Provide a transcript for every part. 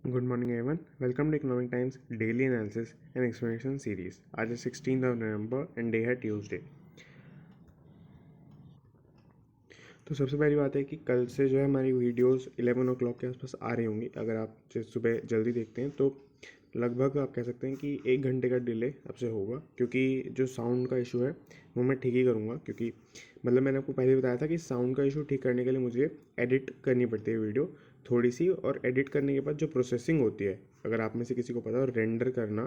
Good morning everyone, welcome to economic times daily analysis and explanation series. आज है 16 November and day है Tuesday. तो सबसे पहली बात है कि कल से जो है हमारी वीडियोस 11 ओ क्लॉक के आसपास आ रही होंगी। अगर आप सुबह जल्दी देखते हैं तो लगभग आप कह सकते हैं कि 1 घंटे का डिले अब से होगा, क्योंकि जो साउंड का इशू है वो मैं ठीक ही करूँगा। क्योंकि मतलब मैंने आपको पहले बताया था कि साउंड का इशू ठीक करने के लिए मुझे एडिट करनी पड़ती है वीडियो थोड़ी सी, और एडिट करने के बाद जो प्रोसेसिंग होती है, अगर आप में से किसी को पता हो, रेंडर करना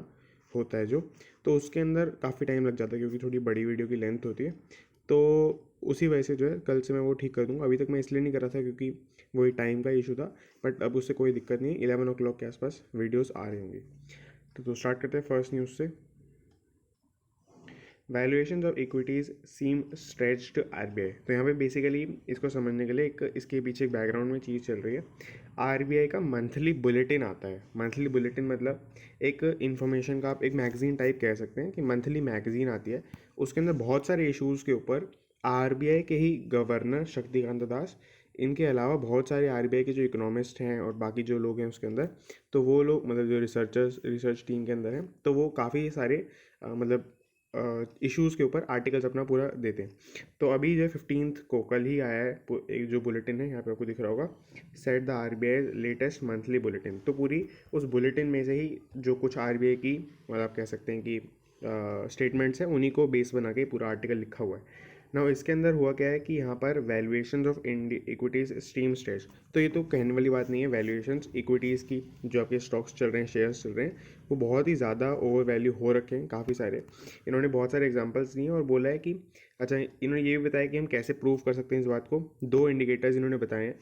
होता है जो, तो उसके अंदर काफ़ी टाइम लग जाता है क्योंकि थोड़ी बड़ी वीडियो की लेंथ होती है। तो उसी वजह से जो है कल से मैं वो ठीक कर दूँगा। अभी तक मैं इसलिए नहीं कर रहा था क्योंकि वही टाइम का इशू था, बट अब उससे कोई दिक्कत नहीं है। 11 ओ क्लॉक के आसपास वीडियोस आ रही होंगी। तो स्टार्ट करते हैं फर्स्ट न्यूज़ से। Valuations of equities seem stretched RBI. तो यहाँ पे बेसिकली इसको समझने के लिए एक इसके पीछे एक बैकग्राउंड में चीज़ चल रही है। आरबीआई का मंथली बुलेटिन आता है। मंथली बुलेटिन मतलब एक इन्फॉर्मेशन का, आप एक मैगजीन टाइप कह सकते हैं कि मंथली मैगजीन आती है। उसके अंदर बहुत सारे इश्यूज़ के ऊपर आरबीआई के ही गवर्नर शक्तिकांत दास, इनके अलावा बहुत सारे आरबीआई के जो इकोनॉमिस्ट हैं और बाकी जो लोग हैं उसके अंदर, तो वो लोग मतलब जो रिसर्च टीम के अंदर हैं, तो वो काफ़ी सारे मतलब इश्यूज़ के ऊपर आर्टिकल्स अपना पूरा देते हैं। तो अभी जो 15 को कल ही आया है एक जो बुलेटिन है, यहाँ पे आपको दिख रहा होगा, set the RBI latest monthly bulletin. तो पूरी उस बुलेटिन में से ही जो कुछ आरबीआई की मतलब आप कह सकते हैं कि स्टेटमेंट्स हैं, उन्हीं को बेस बना के पूरा आर्टिकल लिखा हुआ है ना। इसके अंदर हुआ क्या है कि यहाँ पर valuations of equities stream stage. तो ये तो कहने वाली बात नहीं है। वैल्यूएशंस इक्विटीज़ की जो आपके स्टॉक्स चल रहे हैं, शेयर्स चल रहे हैं, वो बहुत ही ज़्यादा ओवर वैल्यू हो रखे हैं काफ़ी सारे। इन्होंने बहुत सारे एग्जांपल्स दिए और बोला है कि अच्छा, इन्होंने ये भी बताया कि हम कैसे प्रूव कर सकते हैं इस बात को। 2 इंडिकेटर्स इन्होंने बताए हैं।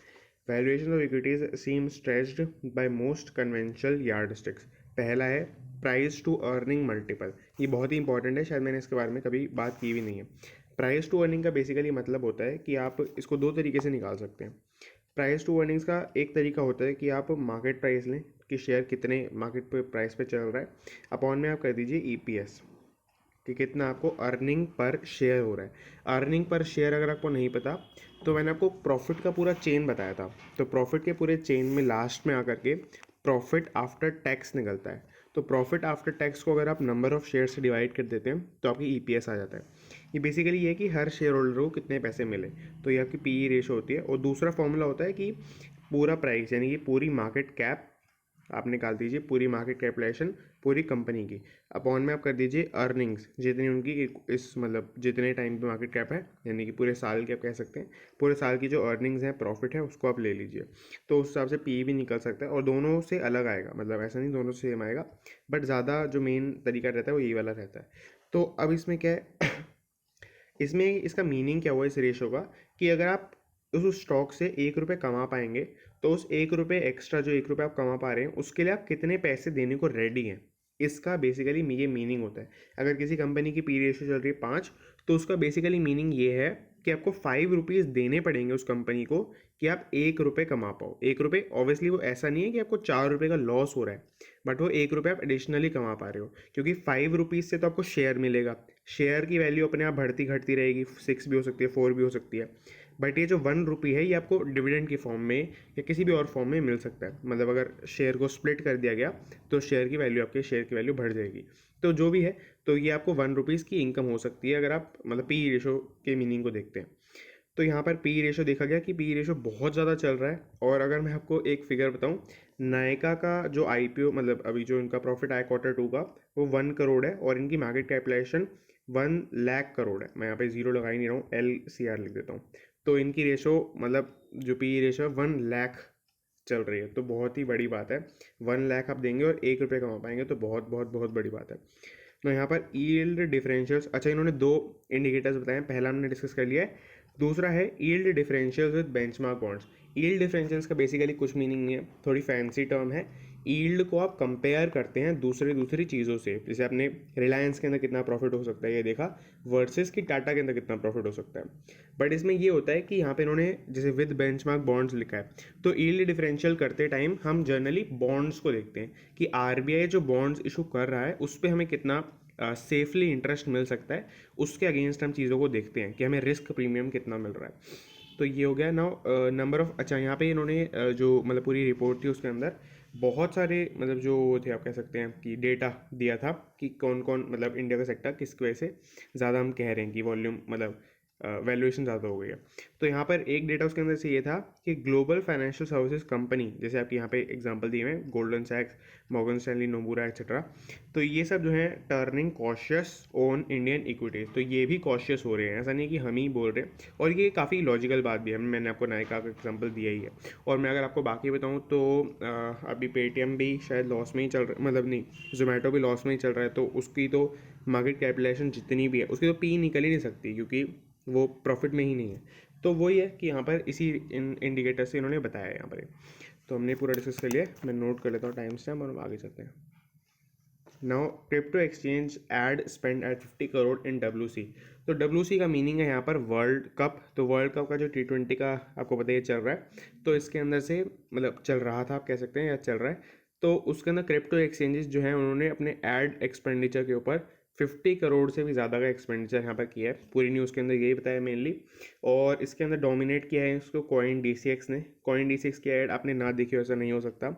Valuation of equities seem stretched by most conventional yardsticks. पहला है प्राइस टू अर्निंग मल्टीपल। ये बहुत ही इंपॉर्टेंट है, शायद मैंने इसके बारे में कभी बात की भी नहीं है। प्राइस टू अर्निंग का बेसिकली मतलब होता है कि आप इसको दो तरीके से निकाल सकते हैं। प्राइस टू अर्निंग्स का एक तरीका होता है कि आप मार्केट प्राइस लें कि शेयर कितने मार्केट पे प्राइस पे चल रहा है, अपॉन में आप कर दीजिए ईपीएस कि कितना आपको अर्निंग पर शेयर हो रहा है। अर्निंग पर शेयर अगर आपको नहीं पता तो मैंने आपको प्रॉफिट का पूरा चेन बताया था। तो प्रॉफिट के पूरे चेन में लास्ट में आकर के प्रॉफिट आफ्टर टैक्स निकलता है। तो प्रॉफिट आफ्टर टैक्स को अगर आप नंबर ऑफ शेयर से डिवाइड कर देते हैं तो आपकी ईपीएस आ जाता है। ये बेसिकली ये है कि हर शेयर होल्डर को कितने पैसे मिले, तो ये आपकी पीई रेशो होती है। और दूसरा फॉर्मूला होता है कि पूरा प्राइस यानी कि पूरी मार्केट कैप आप निकाल दीजिए, पूरी मार्केट कैपिटलाइजेशन पूरी कंपनी की, अपॉन में आप कर दीजिए अर्निंग्स जितनी उनकी इस मतलब जितने टाइम पे मार्केट कैप है, यानी कि पूरे साल की आप कह सकते हैं, पूरे साल की जो अर्निंग्स हैं, प्रॉफिट है, उसको आप ले लीजिए। तो उस हिसाब से पी भी निकल सकता है और दोनों से अलग आएगा, मतलब ऐसा नहीं दोनों से सेम आएगा, बट ज़्यादा जो मेन तरीका रहता है वो यही वाला रहता है। तो अब इसमें क्या है इसमें इसका मीनिंग क्या हुआ इस रेशो का, कि अगर आप उस स्टॉक से 1 रुपये कमा पाएंगे तो उस 1 रुपये एक्स्ट्रा जो 1 रुपये आप कमा पा रहे हैं उसके लिए आप कितने पैसे देने को रेडी हैं, इसका बेसिकली ये मीनिंग होता है। अगर किसी कंपनी की पी रेशो चल रही है 5, तो उसका बेसिकली मीनिंग ये है कि आपको 5 रुपीज़ देने पड़ेंगे उस कंपनी को कि आप 1 रुपये कमा पाओ। 1 रुपये ऑब्वियसली वो ऐसा नहीं है कि आपको 4 रुपये का लॉस हो रहा है, बट वो 1 रुपये आप एडिशनली कमा पा रहे हो, क्योंकि 5 रुपीज़ से तो आपको शेयर मिलेगा। शेयर की वैल्यू अपने आप बढ़ती घटती रहेगी, 6 भी हो सकती है, 4 भी हो सकती है, बट ये जो 1 रुपी है ये आपको डिविडेंड की फॉर्म में या किसी भी और फॉर्म में मिल सकता है। मतलब अगर शेयर को स्प्लिट कर दिया गया तो शेयर की वैल्यू, आपके शेयर की वैल्यू बढ़ जाएगी। तो जो भी है, तो ये आपको 1 रुपीज़ की इनकम हो सकती है अगर आप मतलब पी रेशो के मीनिंग को देखते हैं। तो यहाँ पर पी रेशो देखा गया कि पी रेशो बहुत ज़्यादा चल रहा है। और अगर मैं आपको एक फिगर बताऊँ, नायका का जो आईपीओ मतलब अभी जो इनका प्रॉफिट आया Q2 का, वो 1 करोड़ है और इनकी मार्केट कैपिटलाइजेशन 1 लाख करोड़ है। मैं यहाँ पे जीरो लगा ही नहीं रहा हूँ, LCR लिख देता हूँ। तो इनकी रेशो मतलब जो पी रेशो है 1 लाख चल रही है, तो बहुत ही बड़ी बात है। 1 लाख आप देंगे और 1 रुपये कमा पाएंगे, तो बहुत बहुत बहुत बड़ी बात है। तो यहाँ पर यील्ड डिफरेंशियल्स, अच्छा इन्होंने 2 इंडिकेटर्स बताए हैं, पहला हमने डिस्कस कर लिया है, दूसरा है yield differentials with benchmark bonds. Yield differentials का बेसिकली कुछ मीनिंग नहीं है, थोड़ी फैंसी टर्म है। यील्ड को आप कंपेयर करते हैं दूसरी चीज़ों से, जैसे आपने रिलायंस के अंदर कितना प्रॉफिट हो सकता है ये देखा, वर्सेस कि टाटा के अंदर कितना प्रॉफिट हो सकता है। बट इसमें ये होता है कि यहाँ पे इन्होंने जैसे विद बेंचमार्क बॉन्ड्स लिखा है, तो यील्ड डिफरेंशियल करते टाइम हम जनरली बॉन्ड्स को देखते हैं कि आरबीआई जो बॉन्ड्स इशू कर रहा है उस पर हमें कितना सेफली इंटरेस्ट मिल सकता है, उसके अगेंस्ट हम चीज़ों को देखते हैं कि हमें रिस्क प्रीमियम कितना मिल रहा है। तो ये हो गया नाउ नंबर ऑफ। अच्छा, यहाँ पे इन्होंने जो मतलब पूरी रिपोर्ट थी उसके अंदर बहुत सारे मतलब जो वो थे, आप कह सकते हैं कि डेटा दिया था कि कौन कौन मतलब इंडिया का सेक्टर किसकी वजह से ज़्यादा हम कह रहे हैं कि वॉल्यूम मतलब वैल्यूएशन ज़्यादा हो गई है। तो यहाँ पर एक डेटा उसके अंदर से ये था कि ग्लोबल फाइनेंशियल सर्विसेज कंपनी, जैसे आपके यहाँ पे एग्जांपल दिए हुए हैं, गोल्डन सैक्स, मॉर्गन स्टैनली, नोमुरा एक्सेट्रा, तो ये सब जो है turning cautious on Indian equities. तो ये भी कॉशियस हो रहे हैं, ऐसा नहीं कि हम ही बोल रहे हैं। और ये काफ़ी लॉजिकल बात भी है, मैंने आपको नायका का एग्जाम्पल दिया ही है। और मैं अगर आपको बाकी बताऊँ तो अभी पेटीएम भी शायद लॉस में ही चल रहा, मतलब नहीं, जोमेटो भी लॉस में ही चल रहा है। तो उसकी तो मार्केट कैपिटलाइजेशन जितनी भी है उसकी तो पी निकल ही नहीं सकती, क्योंकि वो प्रॉफिट में ही नहीं है। तो वही है कि यहाँ पर इसी इंडिकेटर से इन्होंने बताया है यहाँ पर। तो हमने पूरा डिस्कस कर लिया, मैं नोट कर लेता हूँ टाइम स्टैम्प और हम आगे चलते हैं। Now crypto exchange ad spend at 50 crore in WC। तो WC का मीनिंग है यहाँ पर वर्ल्ड कप। तो वर्ल्ड कप का जो T20 का आपको पता ही चल रहा है, तो इसके अंदर से मतलब चल रहा था, आप कह सकते हैं, या चल रहा है। तो उसके अंदर क्रिप्टो एक्सचेंजेस जो है उन्होंने अपने एड एक्सपेंडिचर के ऊपर 50 करोड़ से भी ज़्यादा का एक्सपेंडिचर यहाँ पर किया है। पूरी न्यूज़ के अंदर यही बताया मेनली। और इसके अंदर डोमिनेट किया है इसको कॉइन DCX ने। कॉइन DCX की ऐड आपने ना देखी हो ऐसा नहीं हो सकता।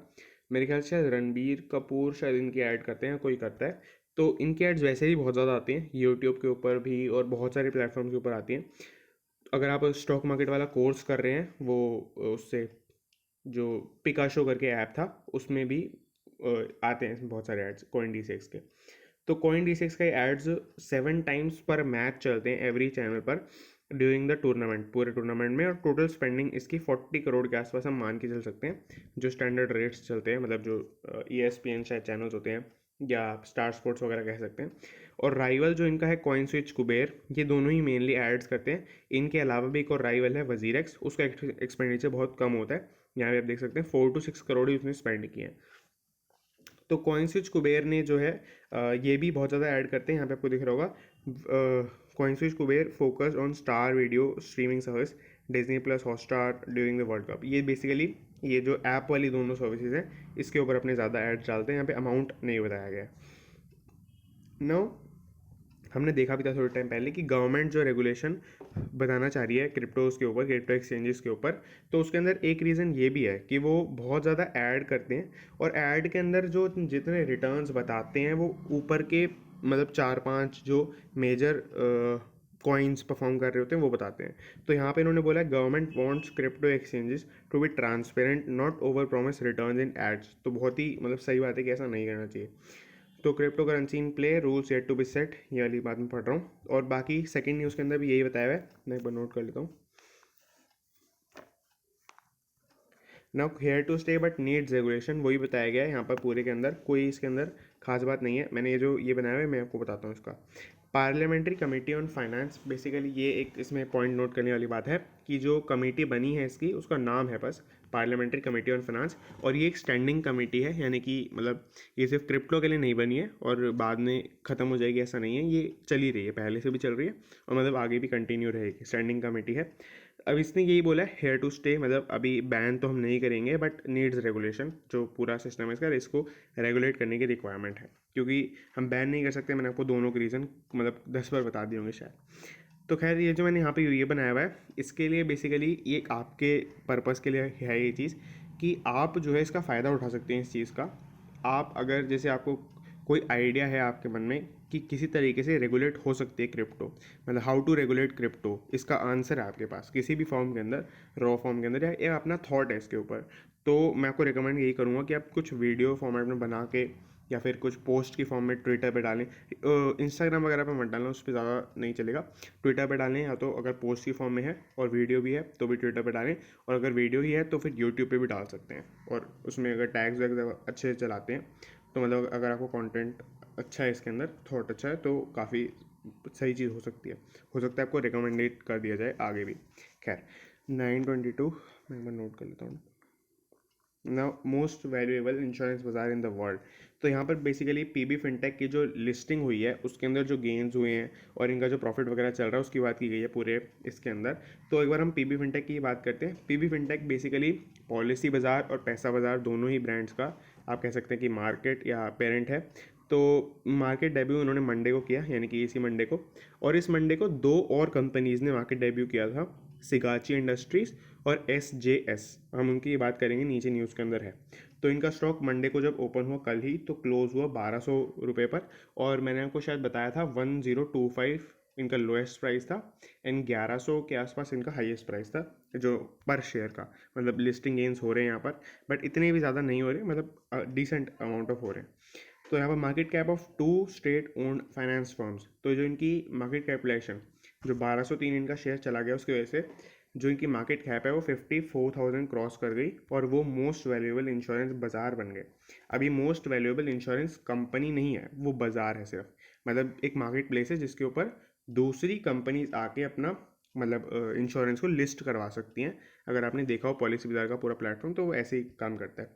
मेरे ख्याल से शायद रणबीर कपूर शायद इनकी ऐड करते हैं, कोई करता है। तो इनकी एड्स वैसे ही बहुत ज़्यादा आती हैं, यूट्यूब के ऊपर भी और बहुत सारे प्लेटफॉर्म के ऊपर आती हैं। अगर आप स्टॉक मार्केट वाला कोर्स कर रहे हैं, वो उससे जो पिकाशो करके ऐप था उसमें भी आते हैं इसमें बहुत सारे एड्स कॉइन DCX के। तो कॉइन DCX के एड्स 7 टाइम्स पर मैच चलते हैं एवरी चैनल पर ड्यूरिंग द टूर्नामेंट, पूरे टूर्नामेंट में। और टोटल स्पेंडिंग इसकी 40 करोड़ के आसपास हम मान के चल सकते हैं, जो स्टैंडर्ड रेट्स चलते हैं, मतलब जो ESPN शायद चैनल्स होते हैं या स्टार स्पोर्ट्स वगैरह कह सकते हैं। और राइवल जो इनका है कॉइन स्विच, कुबेर, ये दोनों ही मेनली एड्स करते हैं। इनके अलावा भी एक और राइवल है वजीरेक्स, उसका एक्सपेंडिचर बहुत कम होता है। यहाँ पे आप देख सकते हैं 4 to 6 करोड़ ही उसने स्पेंड किए हैं। तो कॉइनस्विच कुबेर ने जो है ये भी बहुत ज़्यादा ऐड करते हैं। यहाँ पे आपको दिख रहा होगा CoinSwitch Kuber focus on star video streaming service Disney plus Hotstar during the world cup. ये बेसिकली ये जो ऐप वाली दोनों सर्विसेज हैं इसके ऊपर अपने ज़्यादा ऐड्स डालते हैं। यहाँ पे अमाउंट नहीं बताया गया। नो, हमने देखा भी था थोड़े टाइम पहले कि गवर्नमेंट जो रेगुलेशन बताना चाह रही है क्रिप्टोज़ के ऊपर, क्रिप्टो एक्सचेंजेस के ऊपर, तो उसके अंदर एक रीज़न ये भी है कि वो बहुत ज़्यादा ऐड करते हैं। और ऐड के अंदर जो जितने रिटर्न्स बताते हैं वो ऊपर के मतलब 4-5 जो मेजर कॉइन्स परफॉर्म कर रहे होते हैं वो बताते हैं। तो यहाँ पे इन्होंने बोला government wants crypto exchanges to be transparent not over promise returns in ads. तो बहुत ही मतलब सही बात है कि ऐसा नहीं करना चाहिए। तो cryptocurrency in play, rules yet to be set, ये वाली बात मैं पढ़ रहा हूँ। और बाकी सेकंड न्यूज़ के अंदर भी यही बताया हुआ है, मैं एक बार नोट कर लेता हूँ। Now here to stay but needs regulation, वही बताया गया है यहाँ पर पूरे के अंदर, कोई इसके अंदर खास बात नहीं है। मैंने ये जो ये बनाया हुआ है मैं आपको बताता हूँ इसका। Parliamentary committee on finance, basically ये एक इसमें पॉइंट नोट करने वाली बात है कि जो कमेटी बनी है इसकी, उसका नाम है बस पार्लियामेंट्री कमेटी ऑन फाइनेंस। और ये एक स्टैंडिंग कमेटी है, यानी कि मतलब ये सिर्फ क्रिप्टो के लिए नहीं बनी है और बाद में ख़त्म हो जाएगी ऐसा नहीं है, ये चली रही है, पहले से भी चल रही है और मतलब आगे भी कंटिन्यू रहेगी, स्टैंडिंग कमेटी है। अब इसने यही बोला है हेयर टू स्टे, मतलब अभी बैन तो हम नहीं करेंगे बट नीड्स रेगुलेशन, जो पूरा सिस्टम है इसका इसको रेगुलेट करने की रिक्वायरमेंट है। क्योंकि हम बैन नहीं कर सकते, मैंने आपको दोनों के रीज़न मतलब 10 बार बता दिए होंगे शायद। तो खैर ये जो मैंने यहाँ पे ये बनाया हुआ है इसके लिए बेसिकली ये आपके पर्पज़ के लिए है ये चीज़, कि आप जो है इसका फ़ायदा उठा सकते हैं इस चीज़ का। आप अगर जैसे आपको कोई आइडिया है आपके मन में कि किसी तरीके से रेगुलेट हो सकती है क्रिप्टो, मतलब हाउ टू रेगुलेट क्रिप्टो, इसका आंसर है आपके पास किसी भी फॉर्म के अंदर, रॉ फॉर्म के अंदर, या एक अपना थॉट है इसके ऊपर, तो मैं आपको रिकमेंड यही करूँगा कि आप कुछ वीडियो फॉर्मेट में बना के या फिर कुछ पोस्ट की फॉर्म में ट्विटर पे डालें। इंस्टाग्राम वगैरह पे मत डालना, उस पर ज़्यादा नहीं चलेगा। ट्विटर पे डालें, या तो अगर पोस्ट की फॉर्म में है और वीडियो भी है तो भी ट्विटर पे डालें, और अगर वीडियो ही है तो फिर यूट्यूब पे भी डाल सकते हैं। और उसमें अगर टैग्स वगैरह अच्छे से चलाते हैं तो मतलब अगर आपको कंटेंट अच्छा है इसके अंदर, थॉट अच्छा है, तो काफ़ी सही चीज़ हो सकती है। हो सकता है आपको रिकमेंडेड कर दिया जाए आगे भी। खैर 922 मैं एक बार नोट कर लेता हूँ। नाउ मोस्ट वैल्यूएबल इंश्योरेंस बाजार इन द वर्ल्ड। तो यहाँ पर बेसिकली पीबी फिनटेक की जो लिस्टिंग हुई है उसके अंदर जो गेन्स हुए हैं और इनका जो प्रॉफिट वगैरह चल रहा है उसकी बात की गई है पूरे इसके अंदर। तो एक बार हम पीबी फिनटेक की बात करते हैं। पीबी फिनटेक बेसिकली पॉलिसी बाजार और पैसा बाजार दोनों ही ब्रांड्स का आप कह सकते हैं कि मार्केट या पेरेंट है। तो मार्केट डेब्यू उन्होंने मंडे को किया, यानी कि इसी मंडे को। और इस मंडे को 2 और कंपनीज़ ने मार्केट डेब्यू किया था। सिगाची इंडस्ट्रीज़ और SJS, हम उनकी बात करेंगे, नीचे न्यूज़ के अंदर है। तो इनका स्टॉक मंडे को जब ओपन हुआ कल ही तो क्लोज हुआ 1200 रुपये पर, और मैंने आपको शायद बताया था 1025 इनका लोएस्ट प्राइस था एंड 1100 के आसपास इनका हाईएस्ट प्राइस था जो पर शेयर का, मतलब लिस्टिंग गेंस हो रहे हैं यहाँ पर, बट इतने भी ज़्यादा नहीं हो रहे, मतलब डिसेंट अमाउंट ऑफ हो रहे हैं। तो यहाँ पर market cap of 2 state owned finance firms, तो जो इनकी मार्केट कैपिटलाइजेशन जो 1203 इनका शेयर चला गया उसकी वजह से जो इनकी मार्केट कैप है वो 54,000 क्रॉस कर गई और वो मोस्ट वैल्यूएबल इंश्योरेंस बाजार बन गए। अभी मोस्ट वैल्यूएबल इंश्योरेंस कंपनी नहीं है, वो बाजार है सिर्फ, मतलब एक मार्केट प्लेस है जिसके ऊपर दूसरी कंपनीज आके अपना मतलब इंश्योरेंस को लिस्ट करवा सकती हैं। अगर आपने देखा हो पॉलिसी बाजार का पूरा प्लेटफॉर्म तो वो ऐसे ही काम करता है।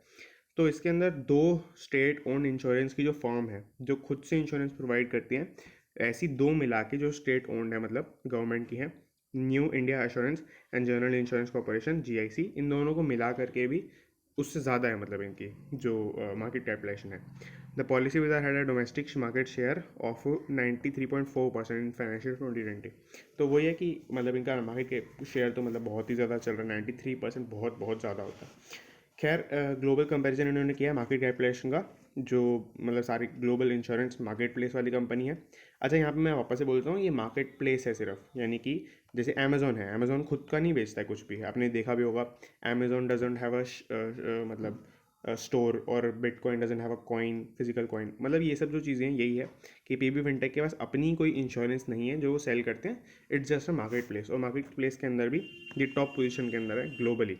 तो इसके अंदर 2 स्टेट ओन्ड इंश्योरेंस की जो फर्म है जो खुद से इंश्योरेंस प्रोवाइड करती हैं, ऐसी 2 मिला के जो स्टेट ओन्ड है मतलब गवर्नमेंट की है, new India assurance and general insurance corporation GIC, इन दोनों को मिला करके भी उससे ज़्यादा है मतलब इनकी जो मार्केट कैपिटलाइजेशन है। द पॉलिसी बाजार had a domestic market share of 93.4% in financial 2020। तो वही है कि मतलब इनका मार्केट शेयर तो मतलब बहुत ही ज़्यादा चल रहा है, 93% बहुत बहुत ज़्यादा होता है। खैर ग्लोबल कंपैरिजन इन्होंने किया मार्केट कैपिटलाइजेशन का, जो मतलब सारी ग्लोबल इंश्योरेंस मार्केट प्लेस वाली कंपनी है। अच्छा, यहाँ पे मैं वापस से बोलता हूँ, ये मार्केट प्लेस है सिर्फ, यानी कि जैसे अमेजोन है, अमेजोन खुद का नहीं बेचता है कुछ भी, आपने देखा भी होगा। अमेजोन डजेंट हैव अ मतलब स्टोर, और bitcoin doesn't have a coin, physical coin, मतलब ये सब जो चीज़ें हैं यही है कि PB फिनटेक के पास अपनी कोई इंश्योरेंस नहीं है जो वो सेल करते हैं, it's just a market place, और मार्केट प्लेस के अंदर भी ये टॉप पोजीशन के अंदर है ग्लोबली,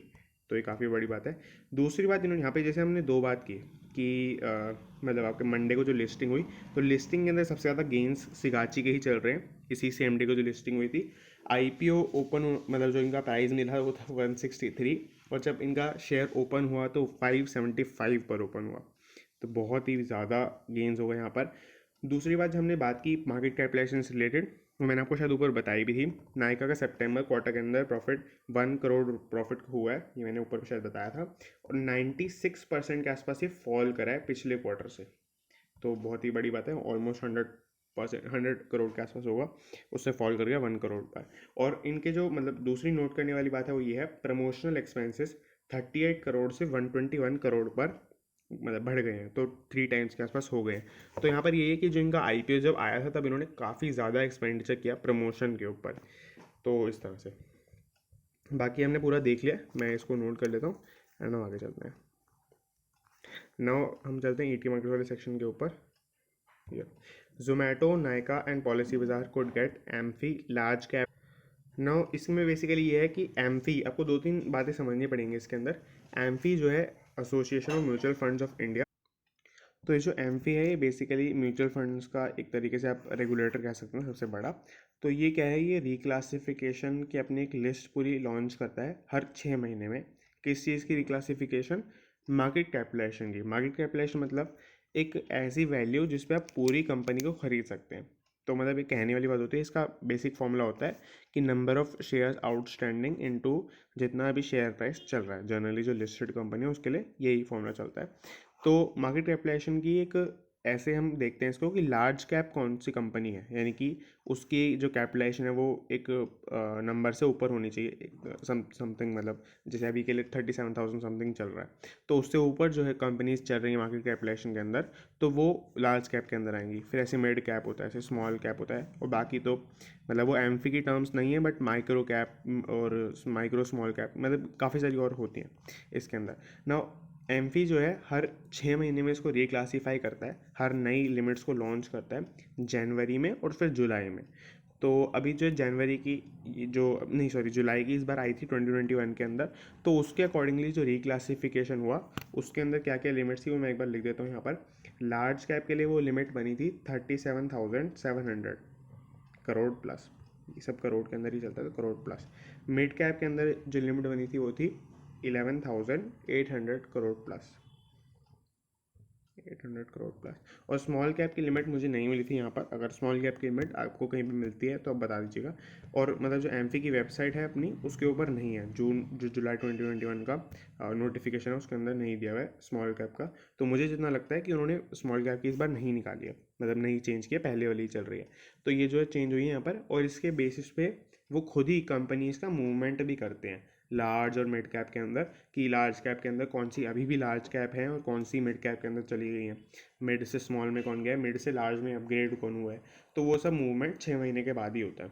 तो ये काफ़ी बड़ी बात है। दूसरी बात इन्होंने यहाँ पे, जैसे हमने 2 बात की कि मतलब आपके मंडे को जो लिस्टिंग हुई, तो लिस्टिंग के अंदर सबसे ज़्यादा गेंस सिगाची के ही चल रहे हैं। इसी सेम डे को जो लिस्टिंग हुई थी, IPO ओपन मतलब जो इनका प्राइस मिला वो था 163, और जब इनका शेयर ओपन हुआ तो 575 पर ओपन हुआ, तो बहुत ही ज़्यादा गेंस हो गए यहाँ पर। दूसरी बात, जब हमने बात की मार्केट कैपिटलाइजेशन से रिलेटेड, तो मैंने आपको शायद ऊपर बताई भी थी, नायका का सितंबर क्वार्टर के अंदर प्रॉफिट 1 करोड़ प्रॉफिट हुआ है, ये मैंने ऊपर शायद बताया था, और 96% के आसपास ये फॉल करा है पिछले क्वार्टर से, तो बहुत ही बड़ी बात है। ऑलमोस्ट 100 करोड़ के आसपास होगा, उससे फॉल कर गया 1 करोड़ पर। और इनके जो मतलब दूसरी नोट करने वाली बात है वो ये है, प्रमोशनल एक्सपेंसेस 38 करोड़ से 121 करोड़ पर मतलब बढ़ गए हैं, तो 3 टाइम्स के आसपास हो गए हैं। तो यहाँ पर ये है कि जो इनका IPO जब आया था तब इन्होंने काफ़ी ज़्यादा एक्सपेंडिचर किया प्रमोशन के ऊपर, तो इस तरह से। बाकी हमने पूरा देख लिया, मैं इसको नोट कर लेता हूँ एंड हम आगे चलते हैं। नाउ हम चलते हैं ET मार्केट वाले सेक्शन के ऊपर। जोमेटो, नायका एंड पॉलिसी बाजार could get amphi large cap. Now इसमें बेसिकली ये है कि एम्फी, आपको 2-3 बातें समझनी पड़ेंगी इसके अंदर। एम्फी जो है association of mutual funds of India, तो ये जो एम्फी है ये बेसिकली म्यूचुअल फंड्स का एक तरीके से आप रेगुलेटर कह सकते हैं सबसे बड़ा। तो ये क्या है, ये रिक्लासिफिकेशन की अपनी एक लिस्ट पूरी लॉन्च करता है हर 6 महीने में। किस चीज़ की रिक्लासिफिकेशन? मार्केट कैपिटलाइजेशन की। मार्केट कैपिटलाइजेशन मतलब एक ऐसी वैल्यू जिस पे आप पूरी कंपनी को खरीद सकते हैं। तो मतलब ये कहने वाली बात होती है, इसका बेसिक फॉर्मूला होता है कि number of shares outstanding into जितना अभी शेयर प्राइस चल रहा है। जनरली जो लिस्टेड कंपनी है उसके लिए यही फॉर्मूला चलता है। तो मार्केट कैपिटलाइजेशन की एक ऐसे हम देखते हैं इसको कि लार्ज कैप कौन सी कंपनी है, यानी कि उसकी जो कैपिटलाइजेशन है वो एक नंबर से ऊपर होनी चाहिए, एक समथिंग, मतलब जैसे अभी के लिए 37,000 समथिंग चल रहा है, तो उससे ऊपर जो है कंपनीज चल रही है मार्केट कैपिटलाइजेशन के अंदर, तो वो लार्ज कैप के अंदर आएंगी। फिर ऐसे मिड कैप होता है, ऐसे स्मॉल कैप होता है, और बाकी तो मतलब वो एम्फी की टर्म्स नहीं है, बट माइक्रो कैप और माइक्रो स्मॉल कैप मतलब काफ़ी सारी और होती हैं इसके अंदर ना। एम्फी जो है हर 6 महीने में इसको रिक्लासीफाई करता है, हर नई लिमिट्स को लॉन्च करता है जनवरी में और फिर जुलाई में। तो अभी जो जनवरी की जो नहीं सॉरी जुलाई की इस बार आई थी 2021 के अंदर, तो उसके अकॉर्डिंगली जो रिक्लासिफिकेशन हुआ उसके अंदर क्या क्या लिमिट्स थी वो मैं एक बार लिख देता हूँ यहाँ पर। लार्ज कैप के लिए वो लिमिट बनी थी 37,700 करोड़ प्लस, ये सब करोड़ के अंदर ही चलता है तो करोड़ प्लस। मिड कैप के अंदर जो लिमिट बनी थी वो थी 11,800 करोड़ प्लस, 800 करोड़ प्लस। और स्मॉल कैप की लिमिट मुझे नहीं मिली थी यहाँ पर, अगर स्मॉल कैप की लिमिट आपको कहीं भी मिलती है तो आप बता दीजिएगा। और मतलब जो एम्फी की वेबसाइट है अपनी उसके ऊपर नहीं है, जुलाई 2021 का नोटिफिकेशन है उसके अंदर नहीं दिया हुआ है स्मॉल कैप का। तो मुझे जितना लगता है कि उन्होंने स्मॉल कैप की इस बार नहीं निकाली है, मतलब नहीं चेंज किया, पहले वाली ही चल रही है। तो ये जो है चेंज हुई है यहाँ पर, और इसके बेसिस पे वो खुद ही कंपनीज़ का मूवमेंट भी करते हैं लार्ज और मिड कैप के अंदर, कि लार्ज कैप के अंदर कौन सी अभी भी लार्ज कैप है और कौन सी मिड कैप के अंदर चली गई हैं, मिड से स्मॉल में कौन गया है, मिड से लार्ज में अपग्रेड कौन हुआ है। तो वो सब मूवमेंट 6 महीने के बाद ही होता है।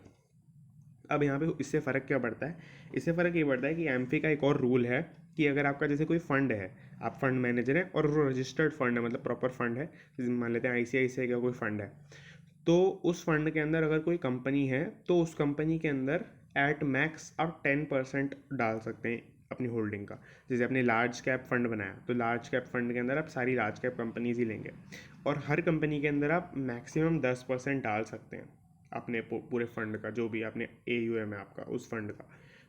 अब यहाँ पे इससे फ़र्क क्या पड़ता है, इससे फ़र्क ये पड़ता है कि एमफी का एक और रूल है कि अगर आपका जैसे कोई फंड है, आप फंड मैनेजर है और वो रजिस्टर्ड फंड है, मतलब प्रॉपर फंड है, जैसे मान लेते हैं आईसीआईसीआई का कोई फंड है, तो उस फंड के अंदर अगर कोई कंपनी है तो उस कंपनी के अंदर एट मैक्स आप 10% डाल सकते हैं अपनी होल्डिंग का। जैसे आपने लार्ज कैप फंड बनाया तो लार्ज कैप फंड के अंदर आप सारी लार्ज कैप कंपनीज ही लेंगे, और हर कंपनी के अंदर आप मैक्सिमम 10% डाल सकते हैं अपने पूरे फंड का, जो भी आपने AUM है आपका उस फंड का।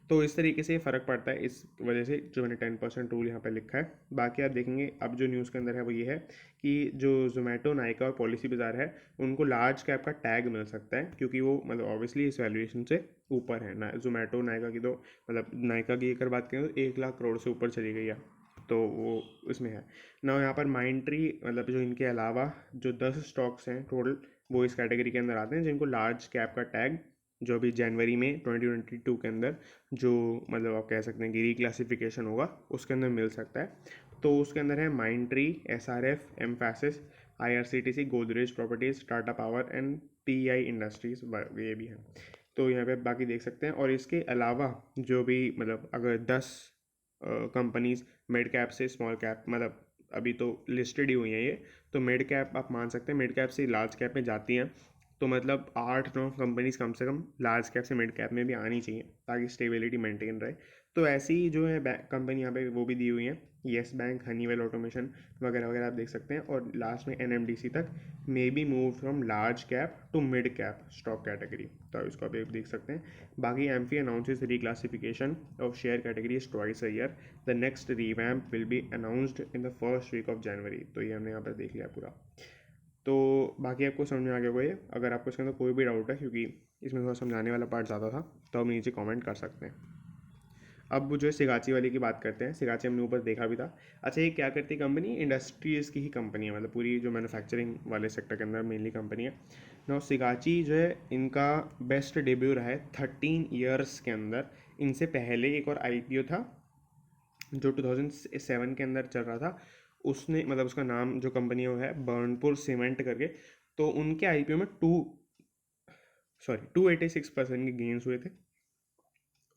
तो इस तरीके से फ़र्क पड़ता है, इस वजह से जो मैंने 10% रूल यहाँ पे लिखा है। बाकी आप देखेंगे अब जो न्यूज़ के अंदर है वो ये है कि जो जोमेटो, नायका और पॉलिसी बाज़ार है उनको लार्ज कैप का टैग मिल सकता है, क्योंकि वो मतलब ऑब्वियसली इस वैल्यूएशन से ऊपर है ना। जोमेटो, नायका की तो मतलब नायका की अगर बात करें तो 1 लाख करोड़ से ऊपर चली गई है, तो वो उसमें है ना। यहाँ पर माइंट्री मतलब जो इनके अलावा जो 10 स्टॉक्स हैं टोटल, वो इस कैटेगरी के अंदर आते हैं जिनको लार्ज कैप का टैग जो अभी जनवरी में 2022 के अंदर जो मतलब आप कह सकते हैं कि रीक्लासिफिकेशन होगा उसके अंदर मिल सकता है। तो उसके अंदर है माइंट्री, SRF, Mphasis, IRCTC, Godrej properties, Tata power and PI industries, ये भी है। तो यहाँ पे बाकी देख सकते हैं। और इसके अलावा जो भी मतलब अगर 10 कंपनीज मिड कैप से स्मॉल कैप, मतलब अभी तो लिस्टेड ही हुई हैं ये, तो मिड कैप आप मान सकते हैं मिड कैप से लार्ज कैप में जाती हैं, तो मतलब 8-9 कंपनीज कम से कम लार्ज कैप से मिड कैप में भी आनी चाहिए ताकि स्टेबिलिटी मेंटेन रहे। तो ऐसी जो है कंपनी यहाँ पे वो भी दी हुई हैं, येस बैंक, हनीवेल ऑटोमेशन वगैरह वगैरह आप देख सकते हैं। और लास्ट में NMDC तक may be move from large cap to mid cap stock category, तो इसको आप देख सकते हैं। बाकी AMFI announces reclassification of share categories twice a year. The next revamp will be announced in the first week of January. तो ये हमने यहाँ पर देख लिया पूरा। तो बाकी आपको समझ में आ गया होगा ये। अगर आपको इसके अंदर कोई भी डाउट है, क्योंकि इसमें थोड़ा समझाने वाला पार्ट ज़्यादा था, तो आप नीचे कमेंट कर सकते हैं। अब वो जो है सिगाची वाली की बात करते हैं। सिगाची हमने ऊपर देखा भी था। अच्छा, ये क्या करती है कंपनी? इंडस्ट्रीज़ की ही कंपनी है, मतलब पूरी जो मैन्युफैक्चरिंग वाले सेक्टर के अंदर मेनली कंपनी है ना। सिगाची जो है इनका बेस्ट डेब्यू रहा है 13 ईयर्स के अंदर। इनसे पहले एक और IPO था जो 2007 के अंदर चल रहा था, उसने मतलब उसका नाम जो कंपनी है वो है बर्नपुर सीमेंट करके। तो उनके IPO में 286% के गेंस हुए थे।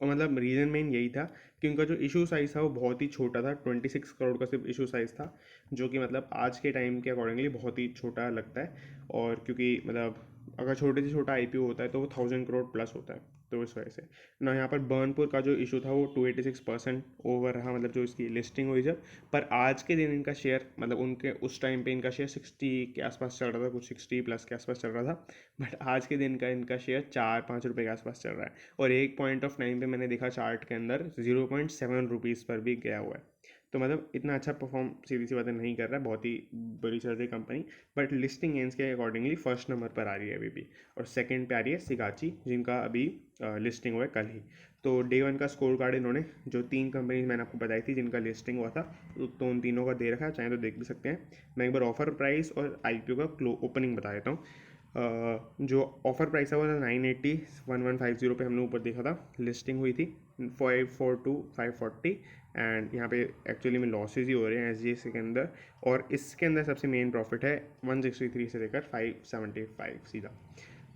और मतलब रीज़न मेन यही था कि उनका जो इशू साइज़ था वो बहुत ही छोटा था, 26 करोड़ का सिर्फ इशू साइज़ था, जो कि मतलब आज के टाइम के अकॉर्डिंगली बहुत ही छोटा लगता है। और क्योंकि मतलब अगर छोटे से छोटा IPO होता है तो वो 1000 करोड़ प्लस होता है, तो इस वजह से ना यहाँ पर बर्नपुर का जो इशू था वो 286% ओवर रहा, मतलब जो इसकी लिस्टिंग हुई जब। पर आज के दिन इनका शेयर मतलब उनके उस टाइम पे इनका शेयर 60 के आसपास चल रहा था, कुछ 60 प्लस के आसपास चल रहा था। बट आज के दिन का इनका शेयर 4-5 रुपये के आसपास चल रहा है। और एक पॉइंट ऑफ टाइम पे मैंने देखा चार्ट के अंदर 0.7 रुपीज़ पर भी गया हुआ है। तो मतलब इतना अच्छा परफॉर्म सीधी सी बातें नहीं कर रहा है, बहुत ही बुरी चल रही कंपनी। बट लिस्टिंग गेंस के अकॉर्डिंगली फर्स्ट नंबर पर आ रही है अभी भी। और सेकंड पे आ रही है सिगाची, जिनका अभी लिस्टिंग हुआ है कल ही। तो डे वन का स्कोर कार्ड इन्होंने जो 3 कंपनीज मैंने आपको बताई थी जिनका लिस्टिंग हुआ था, तो उन तीनों का दे रखा है, चाहे तो देख भी सकते हैं। मैं एक बार ऑफर प्राइस और IPO का ओपनिंग बता देता हूँ। जो ऑफर प्राइस है वो था 980, 1150 पे हमने ऊपर देखा था। लिस्टिंग हुई थी 542, 540। एंड यहाँ पे एक्चुअली में लॉसेज ही हो रहे हैं SGX के अंदर। और इसके अंदर सबसे मेन प्रॉफिट है 163 से लेकर 575 सीधा।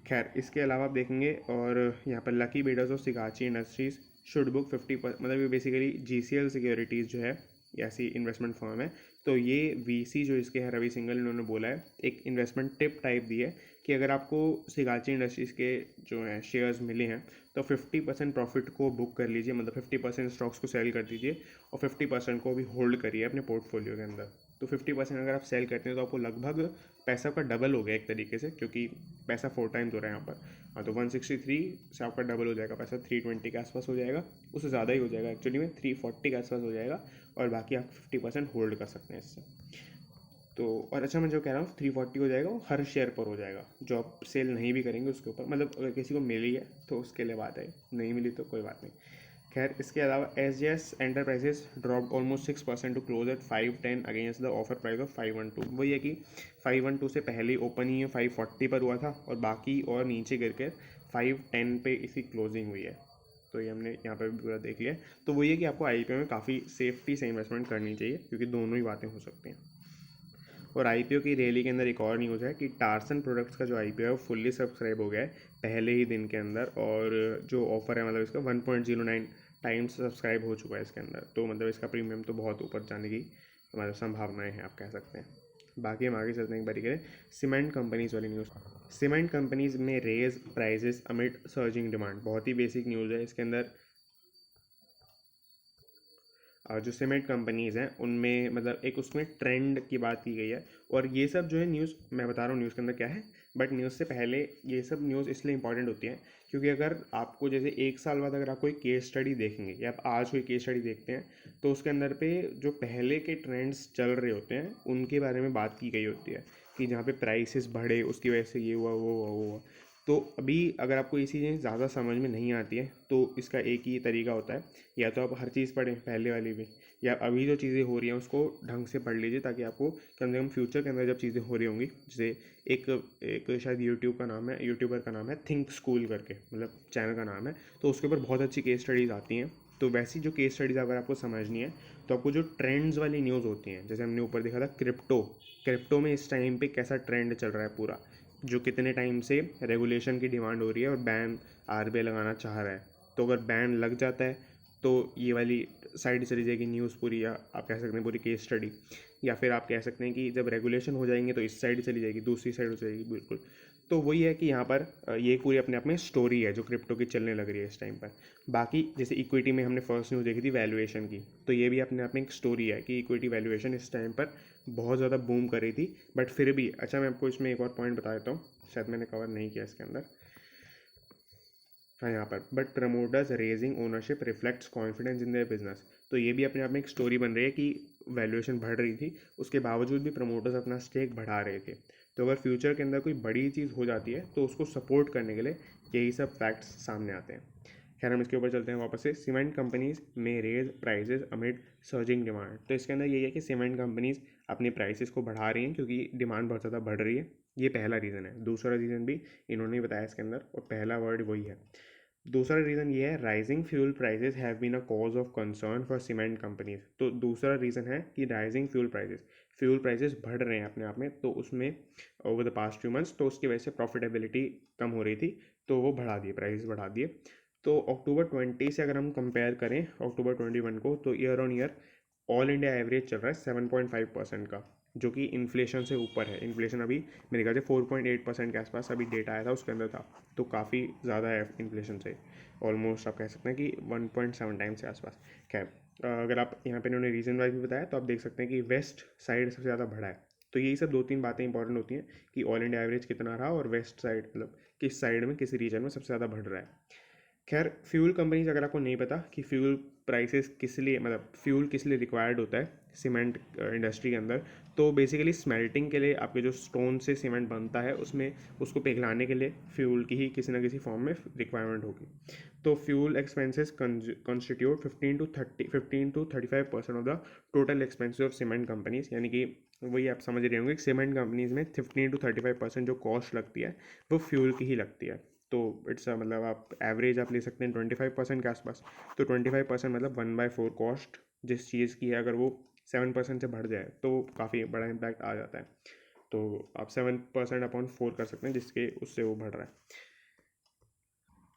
खैर, इसके अलावा आप देखेंगे और यहाँ पर लकी बिल्डर्स और सिगाची इंडस्ट्रीज़ शुड बुक 50%, मतलब ये बेसिकली GCL सिक्योरिटीज़ जो है ऐसी इन्वेस्टमेंट फर्म है। तो ये VC जो इसके है रवि सिंघल, इन्होंने बोला है एक इन्वेस्टमेंट टिप टाइप दी है कि अगर आपको सिगाची इंडस्ट्रीज़ के जो हैं शेयर्स मिले हैं तो 50% प्रॉफिट को बुक कर लीजिए, मतलब 50% स्टॉक्स को सेल कर दीजिए और 50% को भी होल्ड करिए अपने पोर्टफोलियो के अंदर। तो 50% अगर आप सेल करते हैं तो आपको लगभग पैसा का डबल हो गया एक तरीके से, क्योंकि पैसा 4 टाइम्स हो रहा है यहाँ पर। हाँ, तो 163 से आपका डबल हो जाएगा, पैसा 320 के आसपास हो जाएगा, उससे ज़्यादा ही हो जाएगा एक्चुअली में, 340 के आसपास हो जाएगा। और बाकी आप 50% होल्ड कर सकते हैं इससे। तो और अच्छा, मैं जो कह रहा हूँ 340 हो जाएगा, वो हर शेयर पर हो जाएगा, जो आप सेल नहीं भी करेंगे उसके ऊपर, मतलब अगर किसी को मिली है तो उसके लिए बात है, नहीं मिली तो कोई बात नहीं। खैर, इसके अलावा SGS enterprises drop almost 6% to close at 510 against the offer price of 512। वही है कि 512 से पहले ओपन ही 540 पर हुआ था और बाकी और नीचे गिर कर 5:10 पे इसकी क्लोजिंग हुई है। तो ये हमने यहाँ पर भी पूरा देख लिया। तो वो ये कि आपको आईपीओ में काफ़ी सेफ्टी से इन्वेस्टमेंट करनी चाहिए, क्योंकि दोनों ही बातें हो सकती हैं। और आईपीओ की रैली के अंदर एक और न्यूज़ है कि टार्सन प्रोडक्ट्स का जो आईपीओ है वो फुल्ली सब्सक्राइब हो गया है पहले ही दिन के अंदर, और जो ऑफर है मतलब इसका 1.09 टाइम्स सब्सक्राइब हो चुका है इसके अंदर। तो मतलब इसका प्रीमियम तो बहुत ऊपर जाने की मतलब संभावनाएं हैं, आप कह सकते हैं। बाकी हम आगे चलते हैं एक बारी के सीमेंट कंपनीज वाली न्यूज़। सीमेंट कंपनीज में raise prices amid surging demand, बहुत ही बेसिक न्यूज़ है इसके अंदर। जो सीमेंट कंपनीज़ हैं उनमें मतलब एक उसमें ट्रेंड की बात की गई है। और ये सब जो है न्यूज़ मैं बता रहा हूँ न्यूज़ के अंदर क्या है, बट न्यूज़ से पहले ये सब न्यूज़ इसलिए इंपॉर्टेंट होती है क्योंकि अगर आपको जैसे एक साल बाद अगर आप कोई केस स्टडी देखेंगे या आप आज कोई केस स्टडी देखते हैं, तो उसके अंदर पे जो पहले के ट्रेंड्स चल रहे होते हैं उनके बारे में बात की गई होती है कि जहाँ पे प्राइसेस बढ़े उसकी वजह से ये हुआ वो हुआ। तो अभी अगर आपको ये चीज़ें ज़्यादा समझ में नहीं आती है तो इसका एक ही तरीका होता है, या तो आप हर चीज़ पढ़ें पहले वाली भी, या अभी जो चीज़ें हो रही हैं उसको ढंग से पढ़ लीजिए, ताकि आपको कम से कम फ्यूचर के अंदर जब चीज़ें हो रही होंगी, जैसे एक एक शायद यूट्यूबर का नाम है थिंक स्कूल करके, मतलब चैनल का नाम है, तो उसके ऊपर बहुत अच्छी केस स्टडीज़ आती हैं। तो वैसी जो केस स्टडीज़ अगर आपको समझनी है तो आपको जो ट्रेंड्स वाली न्यूज़ होती हैं, जैसे हमने ऊपर देखा था क्रिप्टो में इस टाइम पे कैसा ट्रेंड चल रहा है पूरा, जो कितने टाइम से रेगुलेशन की डिमांड हो रही है और बैन आरबीआई लगाना चाह रहा है। तो अगर बैन लग जाता है तो ये वाली साइड चली जाएगी न्यूज़ पूरी, या आप कह सकते हैं पूरी केस स्टडी, या फिर आप कह सकते हैं कि जब रेगुलेशन हो जाएंगे तो इस साइड चली जाएगी, दूसरी साइड हो जाएगी बिल्कुल। तो वही है कि यहाँ पर ये पूरी अपने आप में स्टोरी है जो क्रिप्टो की चलने लग रही है इस टाइम पर। बाकी जैसे इक्विटी में हमने फर्स्ट न्यूज़ देखी थी वैल्यूएशन की, तो ये भी अपने आप में एक स्टोरी है कि इक्विटी वैल्यूएशन इस टाइम पर बहुत ज़्यादा बूम कर रही थी, बट फिर भी अच्छा मैं आपको इसमें एक और पॉइंट बता देता हूँ, शायद मैंने कवर नहीं किया इसके अंदर। हाँ यहाँ पर but promoters raising ownership reflects confidence in their business. तो ये भी अपने आप में एक स्टोरी बन रही है कि वैल्यूएशन बढ़ रही थी, उसके बावजूद भी प्रमोटर्स अपना स्टेक बढ़ा रहे थे। तो अगर फ्यूचर के अंदर कोई बड़ी चीज़ हो जाती है तो उसको सपोर्ट करने के लिए यही सब फैक्ट्स सामने आते हैं। खैर हम इसके ऊपर चलते हैं वापस से। सीमेंट कंपनीज में raise prices amid surging demand. तो इसके अंदर यही है कि सीमेंट कंपनीज अपने प्राइसेस को बढ़ा रही हैं क्योंकि डिमांड बहुत ज़्यादा बढ़ रही है। ये पहला रीज़न है। दूसरा रीज़न भी इन्होंने ही बताया इसके अंदर, और पहला वर्ड वही है। दूसरा रीज़न ये है rising fuel prices have been a cause of concern for cement companies. तो दूसरा रीज़न है कि राइजिंग फ्यूल प्राइसेस बढ़ रहे हैं अपने आप में, तो उसमें ओवर द पास्ट 2 मंथ्स तो उसकी वजह से प्रॉफिटेबिलिटी कम हो रही थी, तो वो बढ़ा दिए, प्राइस बढ़ा दिए। तो अक्टूबर 20 से अगर हम कंपेयर करें अक्टूबर 21 को, तो year on year all India average चल रहा है 7.5% का, जो कि इन्फ्लेशन से ऊपर है। इन्फ्लेशन अभी मेरे ख्याल से 4.8% के आसपास अभी डेटा आया था उसके अंदर था, तो काफ़ी ज़्यादा है इन्फ्लेशन से, ऑलमोस्ट आप कह सकते हैं कि 1.7 टाइम्स के आसपास। खैर अगर आप यहाँ पे इन्होंने रीज़न वाइज भी बताया तो आप देख सकते हैं कि वेस्ट साइड सबसे ज़्यादा बढ़ा है। तो यही सब 2-3 बातें इंपॉर्टेंट होती हैं कि ऑल इंडिया एवरेज कितना रहा और वेस्ट साइड मतलब किस साइड में किस रीजन में सबसे ज़्यादा बढ़ रहा है। खैर फ्यूल कंपनीज, अगर आपको नहीं पता कि फ्यूल प्राइसेस किस लिए मतलब फ्यूल किस लिए रिक्वायर्ड होता है सीमेंट इंडस्ट्री के अंदर, तो बेसिकली स्मेल्टिंग के लिए आपके जो स्टोन से सीमेंट बनता है उसमें उसको पिघलाने के लिए फ्यूल की ही किसी ना किसी फॉर्म में रिक्वायरमेंट होगी। तो fuel expenses constitute 15 to 35% of the total expenses of cement companies. यानी कि वही आप समझ रहे होंगे कि सीमेंट कंपनीज में 15 to 35% जो कॉस्ट लगती है वो फ्यूल की ही लगती है। तो इट्स मतलब आप एवरेज आप ले सकते हैं 25% के आसपास। तो 25% मतलब 1/4 कॉस्ट जिस चीज़ की है, अगर वो 7% से बढ़ जाए तो काफ़ी बड़ा इम्पैक्ट आ जाता है। तो आप 7% अपॉन 4 कर सकते हैं जिसके उससे वो बढ़ रहा है।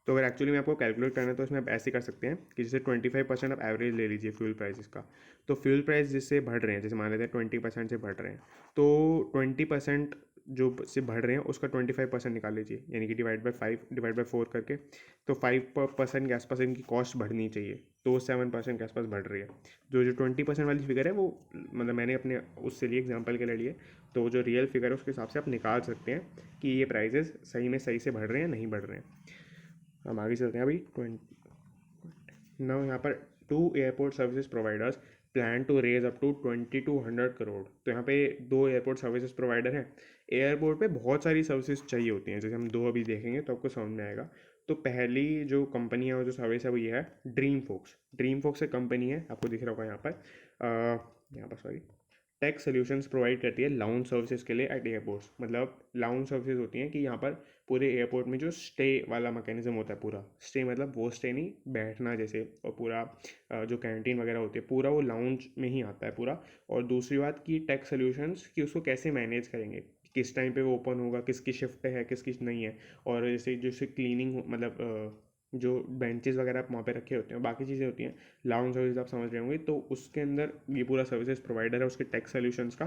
तो अगर एक्चुअली में आपको कैलकुलेट करना है तो इसमें आप ऐसे कर सकते हैं कि जैसे 25% आप एवरेज ले लीजिए फ्यूल प्राइसेस का। तो फ्यूल प्राइस जिससे बढ़ रहे हैं, जैसे मान लेते हैं 20% से बढ़ रहे हैं, तो 20% जो से बढ़ रहे हैं उसका 25% निकाल लीजिए, यानी कि डिवाइड बाई 4 करके। तो 5% के आसपास इनकी कॉस्ट बढ़नी चाहिए, तो वो 7% के आसपास बढ़ रही है। जो 20% वाली फिगर है वो मतलब मैंने अपने उससे लिए एग्जाम्पल के लिए लिए, तो जो रियल फिगर है उसके हिसाब से आप निकाल सकते हैं कि ये प्राइजेस सही से बढ़ रहे हैं नहीं बढ़ रहे हैं। हम आगे चलते हैं। अभी 20 यहाँ पर 2 airport services providers plan to raise up to 2200 crore. तो यहाँ पे 2 एयरपोर्ट सर्विसेज प्रोवाइडर हैं। एयरपोर्ट पे बहुत सारी सर्विसेज चाहिए होती हैं, जैसे हम 2 अभी देखेंगे तो आपको समझ में आएगा। तो पहली जो कंपनी है और जो सर्विस है वो ये है ड्रीम फोक्स एक कंपनी है, आपको दिख रहा होगा यहाँ पर सॉरी टेक सोल्यूशंस प्रोवाइड करती है लाउंज सर्विसेज के लिए एट एयरपोर्ट्स। मतलब लाउंज सर्विसेज होती हैं कि यहाँ पर पूरे एयरपोर्ट में जो स्टे वाला मैकेनिज्म होता है, पूरा स्टे मतलब वो स्टे नहीं बैठना जैसे, और पूरा जो कैंटीन वगैरह होती है पूरा वो लाउंज में ही आता है पूरा। और दूसरी बात कि टेक सोल्यूशंस कि उसको कैसे मैनेज करेंगे, किस टाइम पे वो ओपन होगा, किसकी शिफ्ट है किसकी नहीं है, और जैसे क्लीनिंग मतलब जो बेंचेस वगैरह वहाँ पे रखे होते हैं, बाकी चीज़ें होती हैं, लाउंज सर्विस आप समझ रहे होंगे, तो उसके अंदर ये पूरा सर्विसेज प्रोवाइडर है उसके टेक सोल्यूशंस का।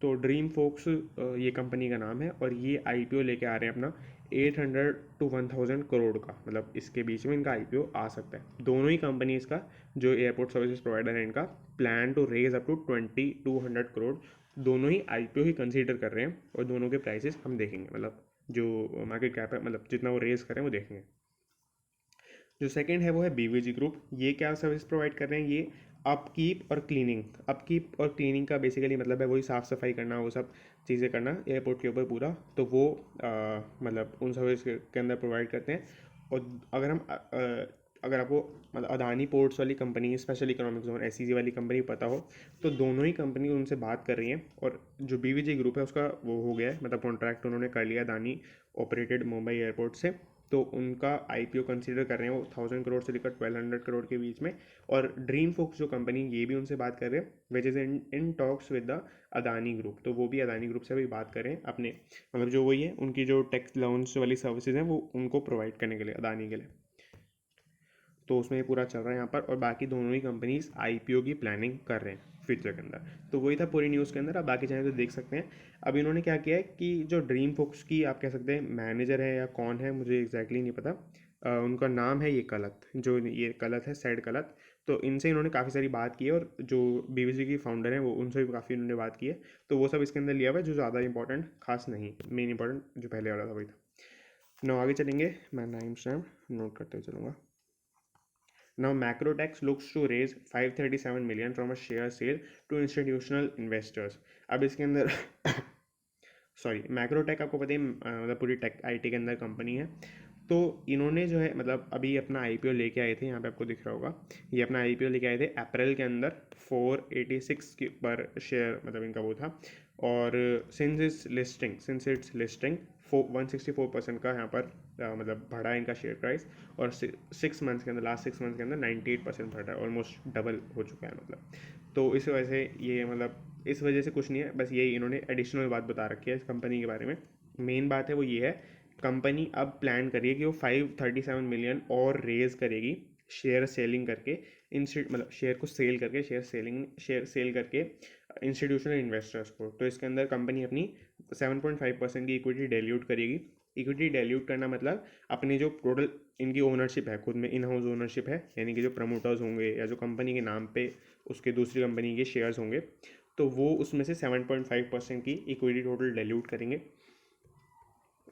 तो ड्रीम फोक्स ये कंपनी का नाम है, और ये आईपीओ लेके आ रहे हैं अपना 800 to 1000 करोड़ का, मतलब इसके बीच में इनका आईपीओ आ सकता है। दोनों ही कंपनीज का जो एयरपोर्ट सर्विसेज प्रोवाइडर है इनका plan to raise up to 200 crore. दोनों ही आईपीओ ही कंसीडर कर रहे हैं, और दोनों के प्राइसेस हम देखेंगे, मतलब जो मार्केट कैप है, मतलब जितना वो रेज करें वो देखेंगे। जो सेकंड है वो है बीवीजी ग्रुप। ये क्या सर्विस प्रोवाइड कर रहे हैं, ये अपकीप और क्लीनिंग। अपकीप और क्लीनिंग का बेसिकली मतलब है वही साफ़ सफाई करना, वो सब चीज़ें करना एयरपोर्ट के ऊपर पूरा, तो वो मतलब उन सर्विस के अंदर प्रोवाइड करते हैं। और अगर हम अगर आपको मतलब अदानी पोर्ट्स वाली company, special economic zone SEG वाली कंपनी पता हो, तो दोनों ही कंपनी उनसे बात कर रही हैं, और जो बीवीजी ग्रुप है उसका वो हो गया है, मतलब कॉन्ट्रैक्ट उन्होंने कर लिया अदानी ऑपरेटेड मुंबई एयरपोर्ट से। तो उनका आईपीओ कंसीडर कर रहे हैं वो 1000 करोड़ से लेकर 1200 करोड़ के बीच में। और ड्रीम फोक्स जो कंपनी, ये भी उनसे बात कर रहे हैं, which is in talks with the Adani group. तो वो भी अदानी ग्रुप से भी बात कर रहे हैं अपने, मतलब जो वही है उनकी जो टेक्स लाउंज वाली सर्विसेज हैं वो उनको प्रोवाइड करने के लिए अदानी के लिए। तो उसमें ये पूरा चल रहा है यहाँ पर, और बाकी दोनों ही कंपनीज आईपीओ की प्लानिंग कर रहे हैं फ्यूचर के अंदर। तो वही था पूरी न्यूज़ के अंदर, आप बाकी चाहें तो देख सकते हैं। अब इन्होंने क्या किया है कि जो ड्रीम फोक्स की आप कह सकते हैं मैनेजर है या कौन है मुझे एग्जैक्टली नहीं पता, उनका नाम है ये कलत, जो ये कलत है सैड कलत। तो इनसे इन्होंने काफ़ी सारी बात की है, और जो बीवीसी की फाउंडर हैं वो उनसे भी काफ़ी इन्होंने बात की है। तो वो सब इसके अंदर लिया हुआ है, जो ज़्यादा इंपॉर्टेंट खास नहीं, मेन इंपॉर्टेंट जो पहले वाला था वही था। ना आगे चलेंगे, मैं टाइम स्टैम्प नोट करते हुए चलूँगा। Now Macrotex looks to raise 537 million from a share sale to institutional investors. अब इसके अंदर सॉरी, मैक्रोटेक आपको पता ही मतलब पूरी टेक आईटी के अंदर कंपनी है। तो इन्होंने जो है मतलब अभी अपना आईपीओ लेके आए थे, यहाँ पे आपको दिख रहा होगा, ये अपना आईपीओ लेके आए थे अप्रैल के अंदर 486 के पर शेयर, मतलब इनका वो था। और सिंस इट्स लिस्टिंग 164% का यहाँ पर मतलब बढ़ा है इनका शेयर प्राइस। और 6 मंथ्स के अंदर, लास्ट 6 मंथ्स के अंदर 98% बढ़ा है, ऑलमोस्ट डबल हो चुका है मतलब। तो इस वजह से ये मतलब इस वजह से कुछ नहीं है, बस यही इन्होंने एडिशनल बात बता रखी है इस कंपनी के बारे में। मेन बात है वो ये है, कंपनी अब प्लान कर रही है कि वो 537 मिलियन और रेज करेगी शेयर सेलिंग करके, मतलब शेयर को सेल करके, शेयर सेल करके इंस्टीट्यूशनल इन्वेस्टर्स को। तो इसके अंदर कंपनी अपनी 7.5% की इक्विटी डाइल्यूट करेगी। इक्विटी डाइल्यूट करना मतलब अपनी जो टोटल इनकी ओनरशिप है, खुद में इन हाउस ओनरशिप है, यानी कि जो प्रमोटर्स होंगे या जो कंपनी के नाम पे उसके दूसरी कंपनी के शेयर्स होंगे, तो वो उसमें से 7.5% की इक्विटी टोटल डाइल्यूट करेंगे।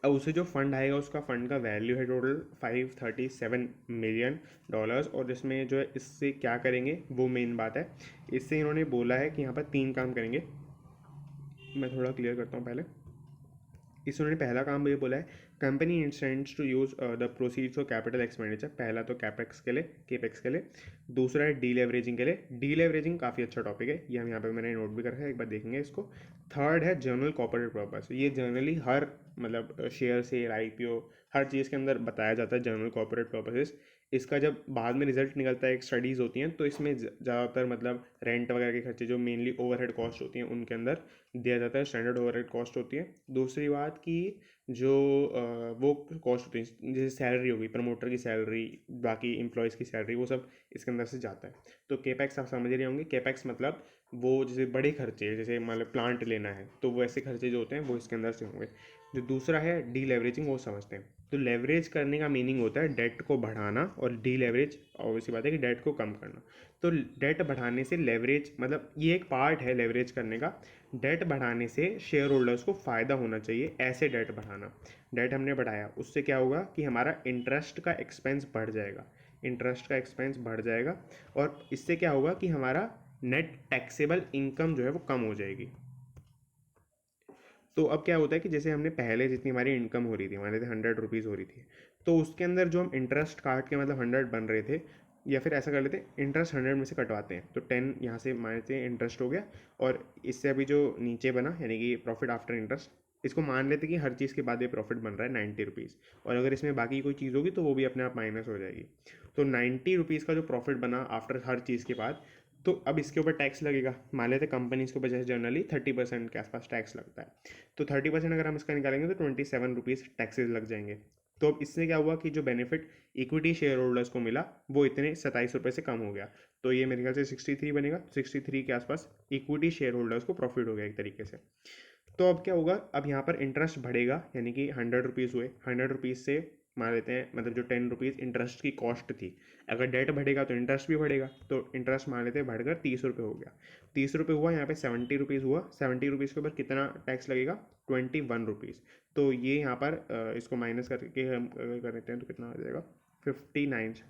अब उसे जो फंड आएगा उसका फंड का वैल्यू है टोटल $537 मिलियन। और इसमें जो है इससे क्या करेंगे वो मेन बात है। इससे इन्होंने बोला है कि यहाँ पर 3 काम करेंगे, मैं थोड़ा क्लियर करता हूँ पहले। इस उन्होंने पहला काम ये बोला है, company intends to use the proceeds for capital expenditure. पहला तो कैपेक्स के लिए, केपेक्स के लिए। दूसरा है डीलेवरेजिंग के लिए। डीलेवरेजिंग काफ़ी अच्छा टॉपिक है, ये हम यहाँ पे मैंने नोट भी करा है, एक बार देखेंगे इसको। थर्ड है जनरल कॉर्पोरेट पर्पस। ये जनरली हर मतलब शेयर सेल आईपीओ हर चीज़ के अंदर बताया जाता है जनरल कॉर्पोरेट पर्पसेस। इसका जब बाद में रिजल्ट निकलता है, एक स्टडीज़ होती हैं, तो इसमें ज़्यादातर मतलब रेंट वगैरह के खर्चे जो मेनली ओवरहेड कॉस्ट होती हैं उनके अंदर दिया जाता है, स्टैंडर्ड ओवरहेड कॉस्ट होती है। दूसरी बात कि जो वो कॉस्ट होती है जैसे सैलरी होगी, प्रमोटर की सैलरी, बाकी एम्प्लॉयज़ की सैलरी, वो सब इसके अंदर से जाता है। तो केपेक्स आप समझ रहे होंगे, केपेक्स मतलब वो जैसे बड़े खर्चे, जैसे मतलब प्लांट लेना है, तो वो ऐसे खर्चे जो होते हैं वो इसके अंदर से होंगे। जो दूसरा है डी लेवरेजिंग, वो समझते हैं। तो लेवरेज करने का मीनिंग होता है डेट को बढ़ाना, और डी लेवरेज ऑब्वियसली बात है कि डेट को कम करना। तो डेट बढ़ाने से लेवरेज, मतलब ये एक पार्ट है लेवरेज करने का। डेट बढ़ाने से शेयर होल्डर्स को फ़ायदा होना चाहिए, ऐसे डेट बढ़ाना। डेट हमने बढ़ाया, उससे क्या होगा कि हमारा इंटरेस्ट का एक्सपेंस बढ़ जाएगा, इंटरेस्ट का एक्सपेंस बढ़ जाएगा। और इससे क्या होगा कि हमारा नेट टैक्सेबल इनकम जो है वो कम हो जाएगी। तो अब क्या होता है कि जैसे हमने पहले जितनी हमारी इनकम हो रही थी, हमारे 100 रुपीज़ हो रही थी, तो उसके अंदर जो हम इंटरेस्ट काट के मतलब 100 बन रहे थे, या फिर ऐसा कर लेते हैं, इंटरेस्ट 100 में से कटवाते हैं, तो 10 यहाँ से मान लेते हैं इंटरेस्ट हो गया, और इससे अभी जो नीचे बना यानी कि प्रॉफिट आफ्टर इंटरेस्ट, इसको मान लेते हैं कि हर चीज़ के बाद ये प्रॉफिट बन रहा है 90 रुपीज़, और अगर इसमें बाकी कोई चीज़ होगी तो वो भी अपने आप माइनस हो जाएगी। तो 90 रुपीज़ का जो प्रॉफिट बना आफ्टर हर चीज़ के बाद, तो अब इसके ऊपर टैक्स लगेगा। मान लेते हैं कंपनीज के ऊपर जैसे जनरली 30% के आसपास टैक्स लगता है, तो 30% अगर हम इसका निकालेंगे तो 27 रुपीज़ टैक्सेस लग जाएंगे। तो अब इससे क्या हुआ कि जो बेनिफिट इक्विटी शेयर होल्डर्स को मिला वो इतने 27 रुपये से कम हो गया, तो ये मेरे ख्याल से 63 बनेगा, 63 के आसपास इक्विटी शेयर होल्डर्स को प्रॉफिट हो गया एक तरीके से। तो अब क्या होगा, अब यहाँ पर इंटरेस्ट बढ़ेगा, यानी कि 100 रुपीज़ हुए, 100 रुपीज़ से मान लेते हैं मतलब जो 10 रुपीज़ इंटरेस्ट की कॉस्ट थी, अगर डेट बढ़ेगा तो इंटरेस्ट भी बढ़ेगा, तो इंटरेस्ट मान लेते हैं बढ़कर 30 रुपये हो गया। 30 रुपये हुआ, यहाँ पे 70 रुपीज़ हुआ, 70 रुपीज़ के ऊपर कितना टैक्स लगेगा, 21 रुपीज़। तो ये यहाँ पर इसको माइनस करके हम अगर कर देते हैं तो कितना आ जाएगा, 59,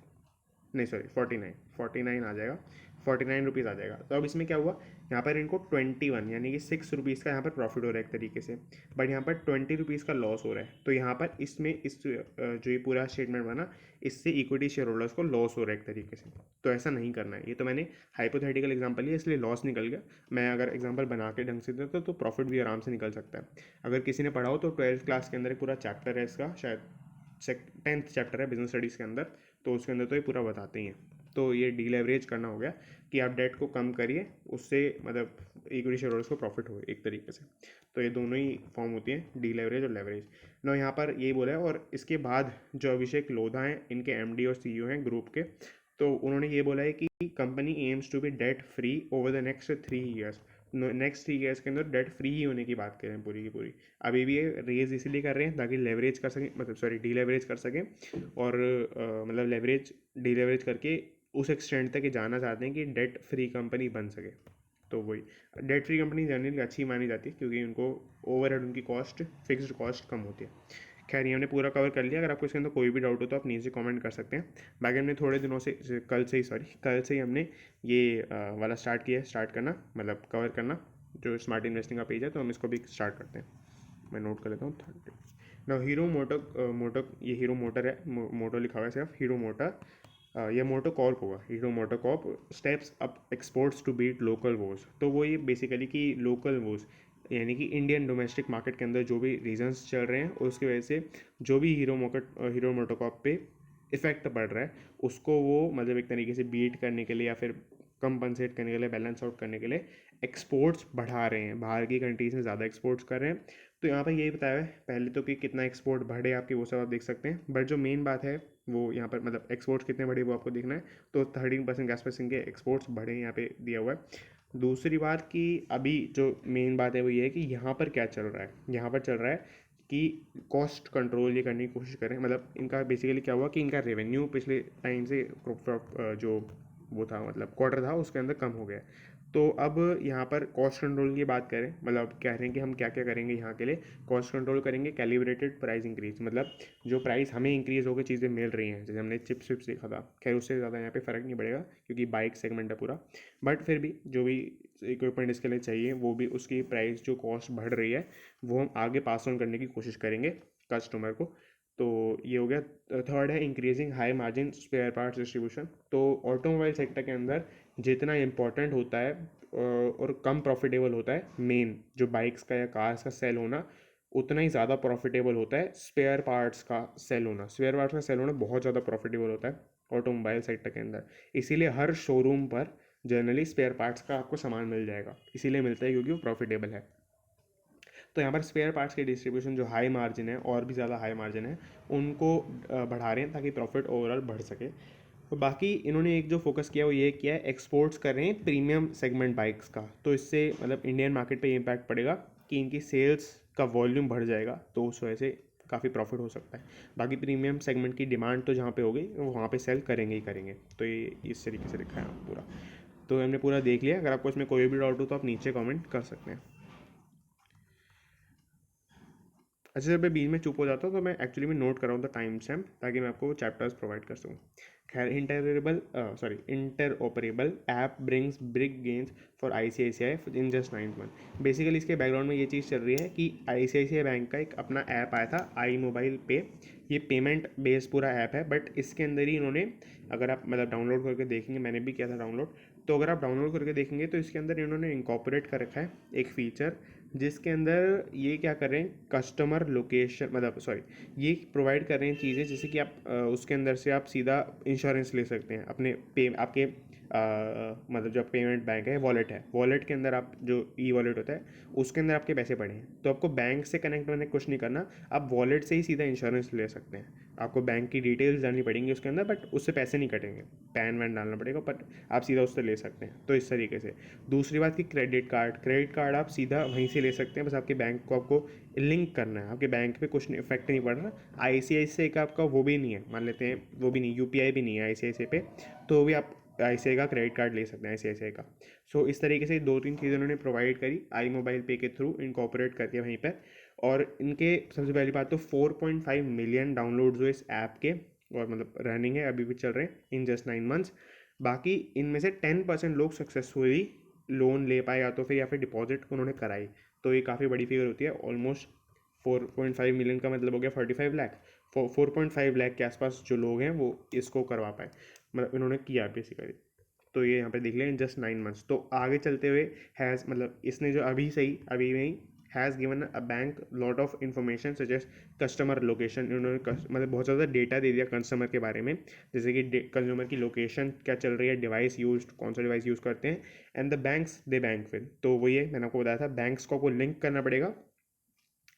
नहीं सॉरी 49 आ जाएगा, 49 रुपीज़ आ जाएगा। तो अब इसमें क्या हुआ, यहाँ पर इनको 21 यानी कि 6 रुपीज़ का यहाँ पर प्रॉफिट हो रहा है एक तरीके से, बट यहाँ पर 20 रुपीज़ का लॉस हो रहा है। तो यहाँ पर इसमें इस जो ये पूरा स्टेटमेंट बना, इससे इक्विटी शेयर होल्डर्स को लॉस हो रहा है एक तरीके से। तो ऐसा नहीं करना है, ये तो मैंने हाइपोथेटिकल एग्जांपल लिया इसलिए लॉस निकल गया। मैं अगर एग्जांपल बना के ढंग से देता तो प्रॉफिट भी आराम से निकल सकता है। अगर किसी ने पढ़ा हो तो 12th क्लास के अंदर एक पूरा चैप्टर है इसका, शायद 10th चैप्टर है बिजनेस स्टडीज़ के अंदर, तो उसके अंदर तो ये पूरा बताते ही हैं। तो ये डीलेवरेज करना हो गया कि आप डेट को कम करिए, उससे मतलब इक्विटी शेयर होल्डर्स को प्रॉफिट हो एक तरीके से। तो ये दोनों ही फॉर्म होती हैं, डीलेवरेज और लेवरेज। ना यहाँ पर यही बोला है, और इसके बाद जो अभिषेक लोधा हैं, इनके एमडी और सीईओ हैं ग्रुप के, तो उन्होंने ये बोला है कि company aims to be debt free over the next 3 years. Next 3 years के अंदर डेट फ्री ही होने की बात कर रहे हैं पूरी की पूरी। अभी भी ये रेज इसीलिए कर रहे हैं ताकि लेवरेज कर सकें, मतलब सॉरी डीलेवरेज कर सकें, और मतलब लेवरेज डीलेवरेज करके उस एक्सटेंट तक जाना चाहते हैं कि डेट फ्री कंपनी बन सके। तो वही डेट फ्री कंपनी जनरली अच्छी मानी जाती है क्योंकि उनको ओवरहेड उनकी कॉस्ट फिक्स्ड कॉस्ट कम होती है। खैर ये हमने पूरा कवर कर लिया। अगर आपको इसके अंदर कोई भी डाउट हो तो आप नीचे कमेंट कर सकते हैं। बाकी हमने थोड़े दिनों से कल से ही हमने ये वाला स्टार्ट करना, मतलब कवर करना, जो स्मार्ट इन्वेस्टिंग का पेज है, तो हम इसको भी स्टार्ट करते हैं। मैं नोट कर लेता हूँ 30 ना। हीरो मोटो ये हीरो मोटर है, मोटो लिखा हुआ है सिर्फ, हीरो मोटर, ये मोटो कॉर्प होगा, Hero MotoCorp steps up exports to beat local woes. तो वो ये बेसिकली कि लोकल वोज यानी कि इंडियन डोमेस्टिक मार्केट के अंदर जो भी रीजन्स चल रहे हैं उसकी वजह से जो भी हीरो मोटो कॉर्प पे इफेक्ट पड़ रहा है उसको वो मतलब एक तरीके से बीट करने के लिए या फिर कंपनसेट करने के लिए, बैलेंस आउट करने के लिए एक्सपोर्ट्स बढ़ा रहे हैं, बाहर की कंट्रीज में ज़्यादा एक्सपोर्ट्स कर रहे हैं। तो यहाँ पर यही बताया है पहले तो कि कितना एक्सपोर्ट बढ़े आपकी, वो सब आप देख सकते हैं, बट जो मेन बात है वो यहाँ पर मतलब एक्सपोर्ट्स कितने बढ़े वो आपको देखना है। तो 13% के आसपास इनके एक्सपोर्ट्स बढ़े यहाँ पे दिया हुआ है। दूसरी बात कि अभी जो मेन बात है वो ये है कि यहाँ पर क्या चल रहा है, यहाँ पर चल रहा है कि कॉस्ट कंट्रोल ये करने की कोशिश करें। मतलब इनका बेसिकली क्या हुआ कि इनका रेवेन्यू पिछले टाइम से जो वो था मतलब क्वार्टर था उसके अंदर कम हो गया। तो अब यहाँ पर कॉस्ट कंट्रोल की बात करें, मतलब कह रहे हैं कि हम क्या क्या करेंगे यहाँ के लिए। कॉस्ट कंट्रोल करेंगे, कैलिब्रेटेड प्राइस इंक्रीज, मतलब जो प्राइस हमें इंक्रीज होकर चीज़ें मिल रही हैं, जैसे हमने चिप्स विप्स देखा था, खैर उससे ज़्यादा यहाँ पे फ़र्क नहीं पड़ेगा क्योंकि बाइक सेगमेंट है पूरा, बट फिर भी जो भी इक्विपमेंट इसके लिए चाहिए वो भी उसकी प्राइस जो कॉस्ट बढ़ रही है वो हम आगे पास ऑन करने की कोशिश करेंगे कस्टमर को। तो ये हो गया। थर्ड है increasing high margin spare parts distribution. तो ऑटोमोबाइल सेक्टर के अंदर जितना इम्पोर्टेंट होता है और कम प्रॉफिटेबल होता है मेन जो बाइक्स का या कार्स का सेल होना, उतना ही ज़्यादा प्रॉफिटेबल होता है स्पेयर पार्ट्स का सेल होना। स्पेयर पार्ट्स का सेल होना बहुत ज़्यादा प्रॉफिटेबल होता है ऑटोमोबाइल सेक्टर के अंदर। इसीलिए हर शोरूम पर जनरली स्पेयर पार्ट्स का आपको सामान मिल जाएगा, इसीलिए मिलता है क्योंकि वो प्रॉफिटेबल है। तो यहाँ पर स्पेयर पार्ट्स के डिस्ट्रीब्यूशन जो हाई मार्जिन है और भी ज़्यादा हाई मार्जिन है उनको बढ़ा रहे हैं ताकि प्रॉफिट ओवरऑल बढ़ सके। और बाकी इन्होंने एक जो फोकस किया वो ये किया है एक्सपोर्ट्स कर रहे हैं प्रीमियम सेगमेंट बाइक्स का। तो इससे मतलब इंडियन मार्केट पे इम्पैक्ट पड़ेगा कि इनकी सेल्स का वॉल्यूम बढ़ जाएगा, तो उस वजह से काफ़ी प्रॉफिट हो सकता है। बाकी प्रीमियम सेगमेंट की डिमांड तो जहाँ पे होगी वो वहाँ पे सेल करेंगे ही करेंगे। तो ये इस तरीके से लिखा है पूरा। तो हमने पूरा देख लिया। अगर आपको इसमें कोई भी डाउट हो तो आप नीचे कमेंट कर सकते हैं। अच्छा जब मैं बीच में चुप हो जाता हूँ तो मैं एक्चुअली में नोट कर रहा हूँ द टाइम स्टैम्प ताकि मैं आपको वो चैप्टर्स प्रोवाइड कर सकूँ। खैर interoperable app brings big gains for ICICI in just 9 month. Basically इसके बैकग्राउंड में ये चीज़ चल रही है कि ICICI बैंक का एक अपना ऐप आया था आई मोबाइल पे। ये पेमेंट बेस्ड पूरा ऐप है, बट इसके अंदर ही इन्होंने, अगर आप मतलब डाउनलोड करके देखेंगे, मैंने भी किया था डाउनलोड, तो अगर आप डाउनलोड करके देखेंगे तो इसके अंदर इन्होंने इंकॉर्पोरेट कर रखा है एक फ़ीचर जिसके अंदर ये क्या कर रहे हैं, कस्टमर लोकेशन मतलब सॉरी ये प्रोवाइड कर रहे हैं चीज़ें, जैसे कि आप उसके अंदर से आप सीधा इंश्योरेंस ले सकते हैं अपने पे आपके मतलब जो पेमेंट बैंक है, वॉलेट के अंदर आप जो वॉलेट होता है उसके अंदर आपके पैसे पड़े हैं, तो आपको बैंक से कनेक्ट होने कुछ नहीं करना, आप वॉलेट से ही सीधा इंश्योरेंस ले सकते हैं। आपको बैंक की डिटेल्स डालनी पड़ेंगी उसके अंदर, बट उससे पैसे नहीं कटेंगे, पैन वैन डालना पड़ेगा, बट आप सीधा उससे ले सकते हैं। तो इस तरीके से दूसरी बात कि क्रेडिट कार्ड आप सीधा वहीं से ले सकते हैं, बस आपके बैंक को आपको लिंक करना है, आपके बैंक पे कुछ इफेक्ट नहीं पड़ रहा। ICICI का आपका वो भी नहीं है, मान लेते हैं वो भी नहीं, UPI भी नहीं है ICICI पे, तो भी आप ICICI का क्रेडिट कार्ड ले सकते हैं ICICI का। सो इस तरीके से 2-3 चीज़ें उन्होंने प्रोवाइड करी आई मोबाइल पे के थ्रू, इनकॉर्पोरेट करके वहीं पर। और इनके सबसे पहली बात तो 4.5 मिलियन डाउनलोड्स हुए इस ऐप के, और मतलब रनिंग है, अभी भी चल रहे हैं इन जस्ट 9 मंथ्स। बाकी इनमें से 10% लोग सक्सेसफुली लोन ले पाए, या फिर डिपॉजिट उन्होंने कराई। तो ये काफ़ी बड़ी फिगर होती है, ऑलमोस्ट 4.5 मिलियन का मतलब हो गया 45 लाख। 4.5 लाख के आसपास जो लोग हैं वो इसको करवा पाए, मतलब इन्होंने किया बेसिकली। तो ये यहाँ पे देख लें जस्ट 9 मंथ्स। तो आगे चलते हुए हैज़ मतलब इसने जो अभी में he has given a bank lot of information suggest customer location. इन्होंने मतलब बहुत ज़्यादा डेटा दे दिया कस्टमर के बारे में, जैसे कि कंज्यूमर की लोकेशन क्या चल रही है, डिवाइस यूज कौन सा डिवाइस यूज़ करते हैं, and the banks they bank with. तो वही है, मैंने आपको बताया था बैंक्स को आपको लिंक करना पड़ेगा।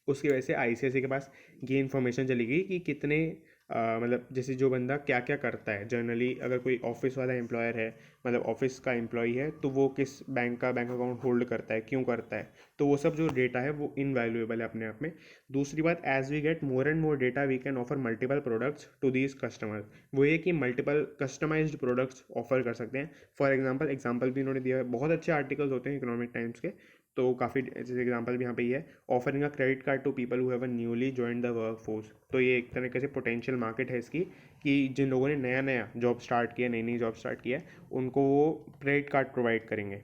उसकी वजह से ICICI के पास ये इन्फॉर्मेशन चली गई कि कितने मतलब जैसे जो बंदा क्या क्या करता है जनरली, अगर कोई ऑफिस वाला एम्प्लॉयर है, मतलब ऑफिस का एम्प्लॉई है, तो वो किस बैंक का बैंक अकाउंट होल्ड करता है, क्यों करता है, तो वो सब जो डेटा है वो इनवैल्यूएबल है अपने आप में। दूसरी बात, as we get more and more data we can offer multiple products to these customer. वो ये कि मल्टीपल कस्टमाइज्ड प्रोडक्ट्स ऑफर कर सकते हैं। फॉर एग्जाम्पल भी इन्होंने दिया है, बहुत अच्छे आर्टिकल्स होते हैं इकोनॉमिक टाइम्स के, तो काफ़ी जैसे एग्जांपल भी यहाँ पे ही है, offering a credit card to people who have newly join the workforce. तो ये एक तरीके से पोटेंशियल मार्केट है इसकी, कि जिन लोगों ने नया नया जॉब स्टार्ट किया, नई नई जॉब स्टार्ट किया है, उनको वो क्रेडिट कार्ड प्रोवाइड करेंगे।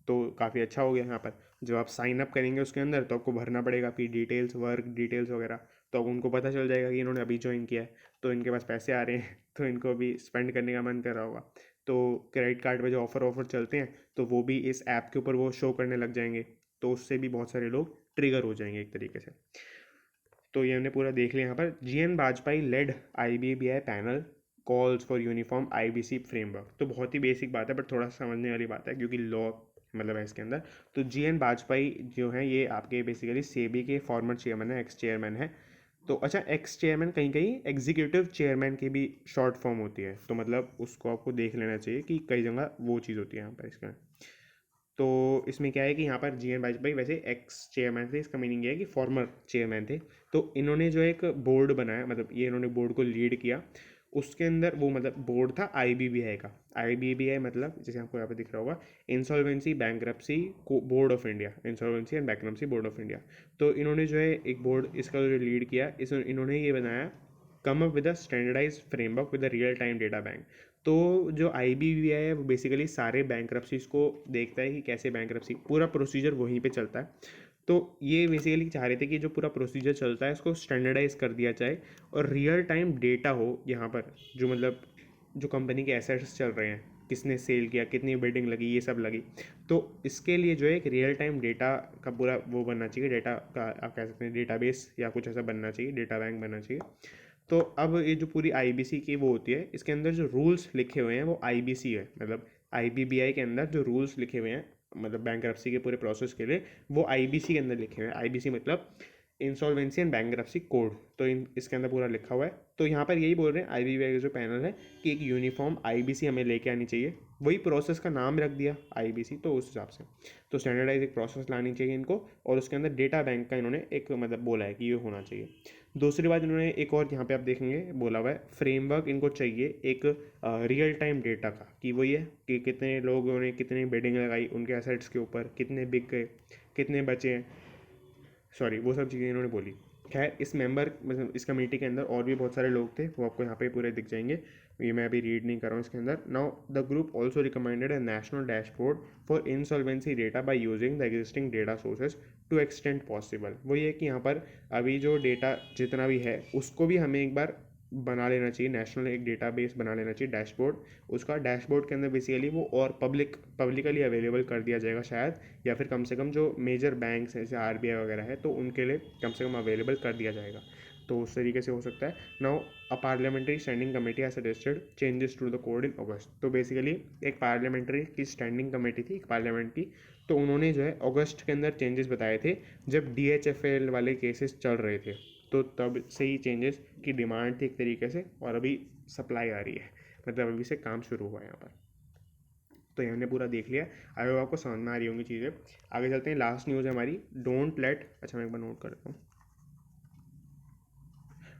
तो काफ़ी अच्छा हो गया यहाँ पर। जब आप साइन अप करेंगे उसके अंदर तो आपको भरना पड़ेगा आपकी डिटेल्स, वर्क डिटेल्स वगैरह, तो अब उनको पता चल जाएगा कि इन्होंने अभी ज्वाइन किया है, तो इनके पास पैसे आ रहे हैं तो इनको अभी स्पेंड करने का मन कर रहा होगा। तो क्रेडिट कार्ड पे जो ऑफर चलते हैं तो वो भी इस ऐप के ऊपर वो शो करने लग जाएंगे, तो उससे भी बहुत सारे लोग ट्रिगर हो जाएंगे एक तरीके से। तो ये हमने पूरा देख लिया। यहाँ पर GN Vajpayee led IBBI panel calls for uniform IBC framework. तो बहुत ही बेसिक बात है, बट थोड़ा समझने वाली बात है क्योंकि लॉ मतलब है इसके अंदर। तो GN वाजपेयी जो है ये आपके बेसिकली सेबी के फॉर्मर चेयरमैन है, एक्स चेयरमैन है। तो अच्छा, एक्स चेयरमैन कहीं कहीं एग्जीक्यूटिव चेयरमैन की भी शॉर्ट फॉर्म होती है, तो मतलब उसको आपको देख लेना चाहिए कि कई जगह वो चीज़ होती है यहाँ पर इसका। तो इसमें क्या है कि यहाँ पर GN वाजपेयी वैसे एक्स चेयरमैन थे, इसका मीनिंग ये है कि फॉर्मर चेयरमैन थे। तो इन्होंने जो एक बोर्ड बनाया, मतलब ये इन्होंने बोर्ड को लीड किया, उसके अंदर वो मतलब बोर्ड था IBBI का। IBBI मतलब जैसे आपको यहाँ पे दिख रहा होगा, insolvency bankruptcy board of India, insolvency and bankruptcy board of India. तो इन्होंने जो है एक बोर्ड इसका जो लीड किया, इन्होंने ये बनाया, come up with a standardise framework with a real time data bank. तो जो IBBI है वो बेसिकली सारे बैंक्रप्सीज को देखता है कि कैसे बैंक्रप्सी पूरा प्रोसीजर वहीं पे चलता है। तो ये बेसिकली चाह रहे थे कि जो पूरा प्रोसीजर चलता है उसको स्टैंडर्डाइज कर दिया जाए, और रियल टाइम डेटा हो यहाँ पर, जो मतलब जो कंपनी के एसेट्स चल रहे हैं, किसने सेल किया, कितनी बिल्डिंग लगी, ये सब लगी। तो इसके लिए जो है एक रियल टाइम डेटा का पूरा वो बनना चाहिए, डेटा का आप कह सकते हैं डेटाबेस या कुछ ऐसा बनना चाहिए, डेटा बैंक बनना चाहिए। तो अब ये जो पूरी IBC की वो होती है, इसके अंदर जो रूल्स लिखे हुए हैं वो IBC है, मतलब IBBI के अंदर जो रूल्स लिखे हुए हैं मतलब बैंक्रप्सी के पूरे प्रोसेस के लिए, वो IBC के अंदर लिखे हुए हैं। IBC मतलब इंसॉल्वेंसी एंड बैंक्रप्सी कोड। तो इसके अंदर पूरा लिखा हुआ है। तो यहाँ पर यही बोल रहे हैं IBBI का जो पैनल है कि एक यूनिफॉर्म IBC हमें लेके आनी चाहिए, वही प्रोसेस का नाम रख दिया IBC, तो उस हिसाब से तो स्टैंडर्डाइज एक प्रोसेस लानी चाहिए इनको, और उसके अंदर डेटा बैंक का इन्होंने एक मतलब बोला है कि ये होना चाहिए। दूसरी बात, इन्होंने एक और यहाँ पे आप देखेंगे बोला हुआ है, फ्रेमवर्क इनको चाहिए एक रियल टाइम डेटा का, कि वही है कि कितने लोगों ने कितनी बिडिंग लगाई उनके एसेट्स के ऊपर, कितने बिक गए, कितने बचे हैं, सॉरी वो सब चीज़ें इन्होंने बोली। खैर इस मेंबर मतलब इस कमेटी के अंदर और भी बहुत सारे लोग थे, वो आपको यहाँ पे पूरे दिख जाएंगे, ये मैं अभी रीड नहीं कर रहा हूँ इसके अंदर। Now the group also recommended a national dashboard for insolvency data by using the existing data sources to extent possible. वही है कि यहाँ पर अभी जो डेटा जितना भी है उसको भी हमें एक बार बना लेना चाहिए, नेशनल एक डेटाबेस बना लेना चाहिए डैशबोर्ड। उसका डैशबोर्ड के अंदर बेसिकली वो और पब्लिकली अवेलेबल कर दिया जाएगा शायद, या फिर कम से कम जो मेजर बैंक्स हैं जैसे आरबीआई वगैरह है तो उनके लिए कम से कम अवेलेबल कर दिया जाएगा, तो उस तरीके से हो सकता है। Now a parliamentary standing committee has suggested changes to the code in August. तो बेसिकली एक पार्लियामेंट्री की स्टैंडिंग कमेटी थी एक पार्लियामेंट की, तो उन्होंने जो है अगस्त के अंदर चेंजेस बताए थे जब डीएचएफएल वाले केसेस चल रहे थे, तो तब से ही चेंजेस की डिमांड थी एक तरीके से, और अभी सप्लाई आ रही है, मतलब अभी से काम शुरू हुआ है यहाँ पर। तो ये हमने पूरा देख लिया, आई होप आपको समझ में आ रही होंगी चीज़ें। आगे चलते हैं, लास्ट न्यूज़ है हमारी, डोंट लेट, अच्छा मैं एक बार नोट करता हूँ,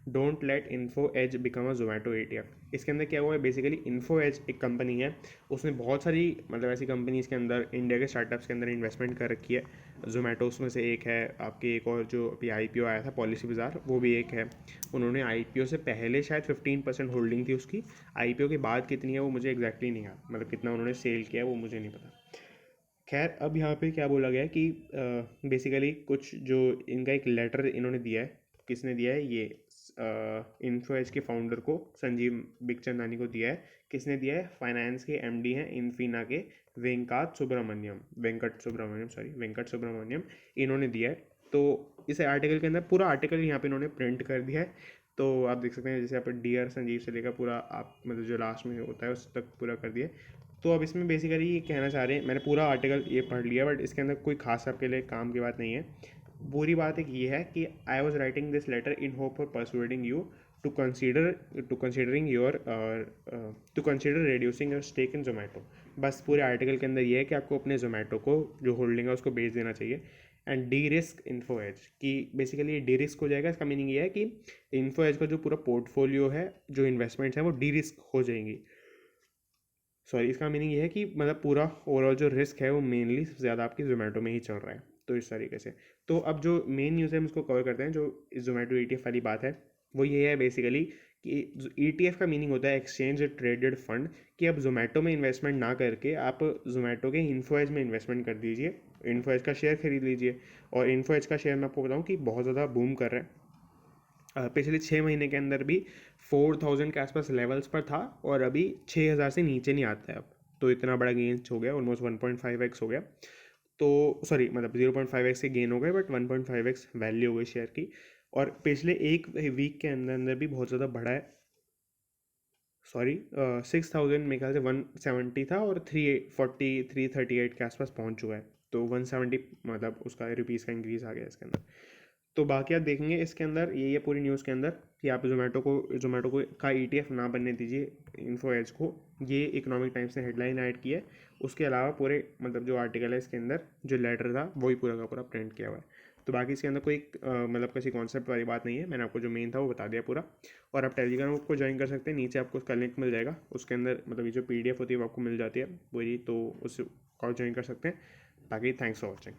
don't let Info Edge become a Zomato ETF। इसके अंदर क्या हुआ है, बेसिकली इन्फो एज एक कंपनी है, उसने बहुत सारी मतलब ऐसी कंपनीज़ के अंदर इंडिया के स्टार्टअप्स के अंदर इन्वेस्टमेंट कर रखी है। जोमेटो उसमें से एक है, आपके एक और जो अभी IPO आया था पॉलिसी बाजार, वो भी एक है। उन्होंने IPO से पहले शायद 15% होल्डिंग थी उसकी, IPO के बाद कितनी है वो मुझे एग्जैक्टली नहीं याद, मतलब कितना उन्होंने सेल किया है वो मुझे नहीं पता। खैर अब यहाँ पे क्या बोला गया है कि बेसिकली कुछ जो इनका एक लेटर इन्होंने दिया है, किसने दिया है, ये इन्फो एज के फाउंडर को, संजीव बिखचंदानी को दिया है। किसने दिया है, फाइनेंस के MD हैं इन्फिना के, वेंकट सुब्रमण्यम, इन्होंने दिया है। तो इस आर्टिकल के अंदर पूरा आर्टिकल यहाँ पे इन्होंने प्रिंट कर दिया है, तो आप देख सकते हैं जैसे आप डियर संजीव से लेकर पूरा आप मतलब जो लास्ट में होता है उस तक पूरा कर दिया है। तो अब इसमें बेसिकली ये कहना चाह रहे हैं, मैंने पूरा आर्टिकल ये पढ़ लिया बट इसके अंदर कोई खास आपके लिए काम की बात नहीं है। बुरी बात एक ये है कि I was writing this letter in hope for persuading you to consider to considering your to consider reducing your stake in Zomato. बस पूरे आर्टिकल के अंदर ये है कि आपको अपने जोमेटो को जो होल्डिंग है उसको बेच देना चाहिए। And derisk Info Edge, कि बेसिकली ये डी रिस्क हो जाएगा। इसका मीनिंग ये है कि इन्फो एज का जो पूरा पोर्टफोलियो है, जो इन्वेस्टमेंट्स हैं वो डी रिस्क हो जाएंगी। सॉरी, इसका मीनिंग ये है कि मतलब पूरा ओवरऑल जो रिस्क है वो मेनली सबसे ज़्यादा आपकी जोमेटो में ही चल रहा है, तो इस तरीके से। तो अब जो मेन न्यूज़ है हम इसको कवर करते हैं, जो जोमेटो ETF वाली बात है वो ये है बेसिकली कि ETF का मीनिंग होता है एक्सचेंज ट्रेडेड फंड, कि अब जोमेटो में इन्वेस्टमेंट ना करके आप जोमेटो के इन्फो एज में इन्वेस्टमेंट कर दीजिए, इन्फो एज का शेयर खरीद लीजिए। और इन्फो एज का शेयर मैं आपको बताऊँ कि बहुत ज़्यादा बूम कर रहा है। पिछले 6 महीने के अंदर भी 4000 के आसपास लेवल्स पर था, और अभी 6000 से नीचे नहीं आता है अब। तो इतना बड़ा गेन हो गया, ऑलमोस्ट 1.5x हो गया। तो सॉरी मतलब 0.5x के गेन हो गए, बट 1.5x वैल्यू हो गई शेयर की। और पिछले एक वीक के अंदर अंदर भी बहुत ज़्यादा बढ़ा है। सॉरी 6000 मेरे ख्याल से 170 था और 338 के आसपास पहुंच चुका है। तो 170 मतलब उसका रुपीज़ का इंक्रीज़ आ गया इसके अंदर। तो बाकी आप देखेंगे इसके अंदर यही है पूरी न्यूज़ के अंदर, कि आप जोमेटो को का ETF ना बनने दीजिए इन्फो एज को। ये इकोनॉमिक टाइम्स ने हेडलाइन ऐड की है। उसके अलावा पूरे मतलब जो आर्टिकल है इसके अंदर जो लेटर था वही पूरा का पूरा प्रिंट किया हुआ है। तो बाकी इसके अंदर कोई मतलब किसी कॉन्सेप्ट वाली बात नहीं है, मैंने आपको जो मेन था वो बता दिया पूरा। और आप टेलीग्राम को ज्वाइन कर सकते हैं, नीचे आपको उसका लिंक मिल जाएगा, उसके अंदर मतलब ये जो PDF होती है वो आपको मिल जाती है पूरी, तो उसको ज्वाइन कर सकते हैं। बाकी थैंक्स फॉर वॉचिंग।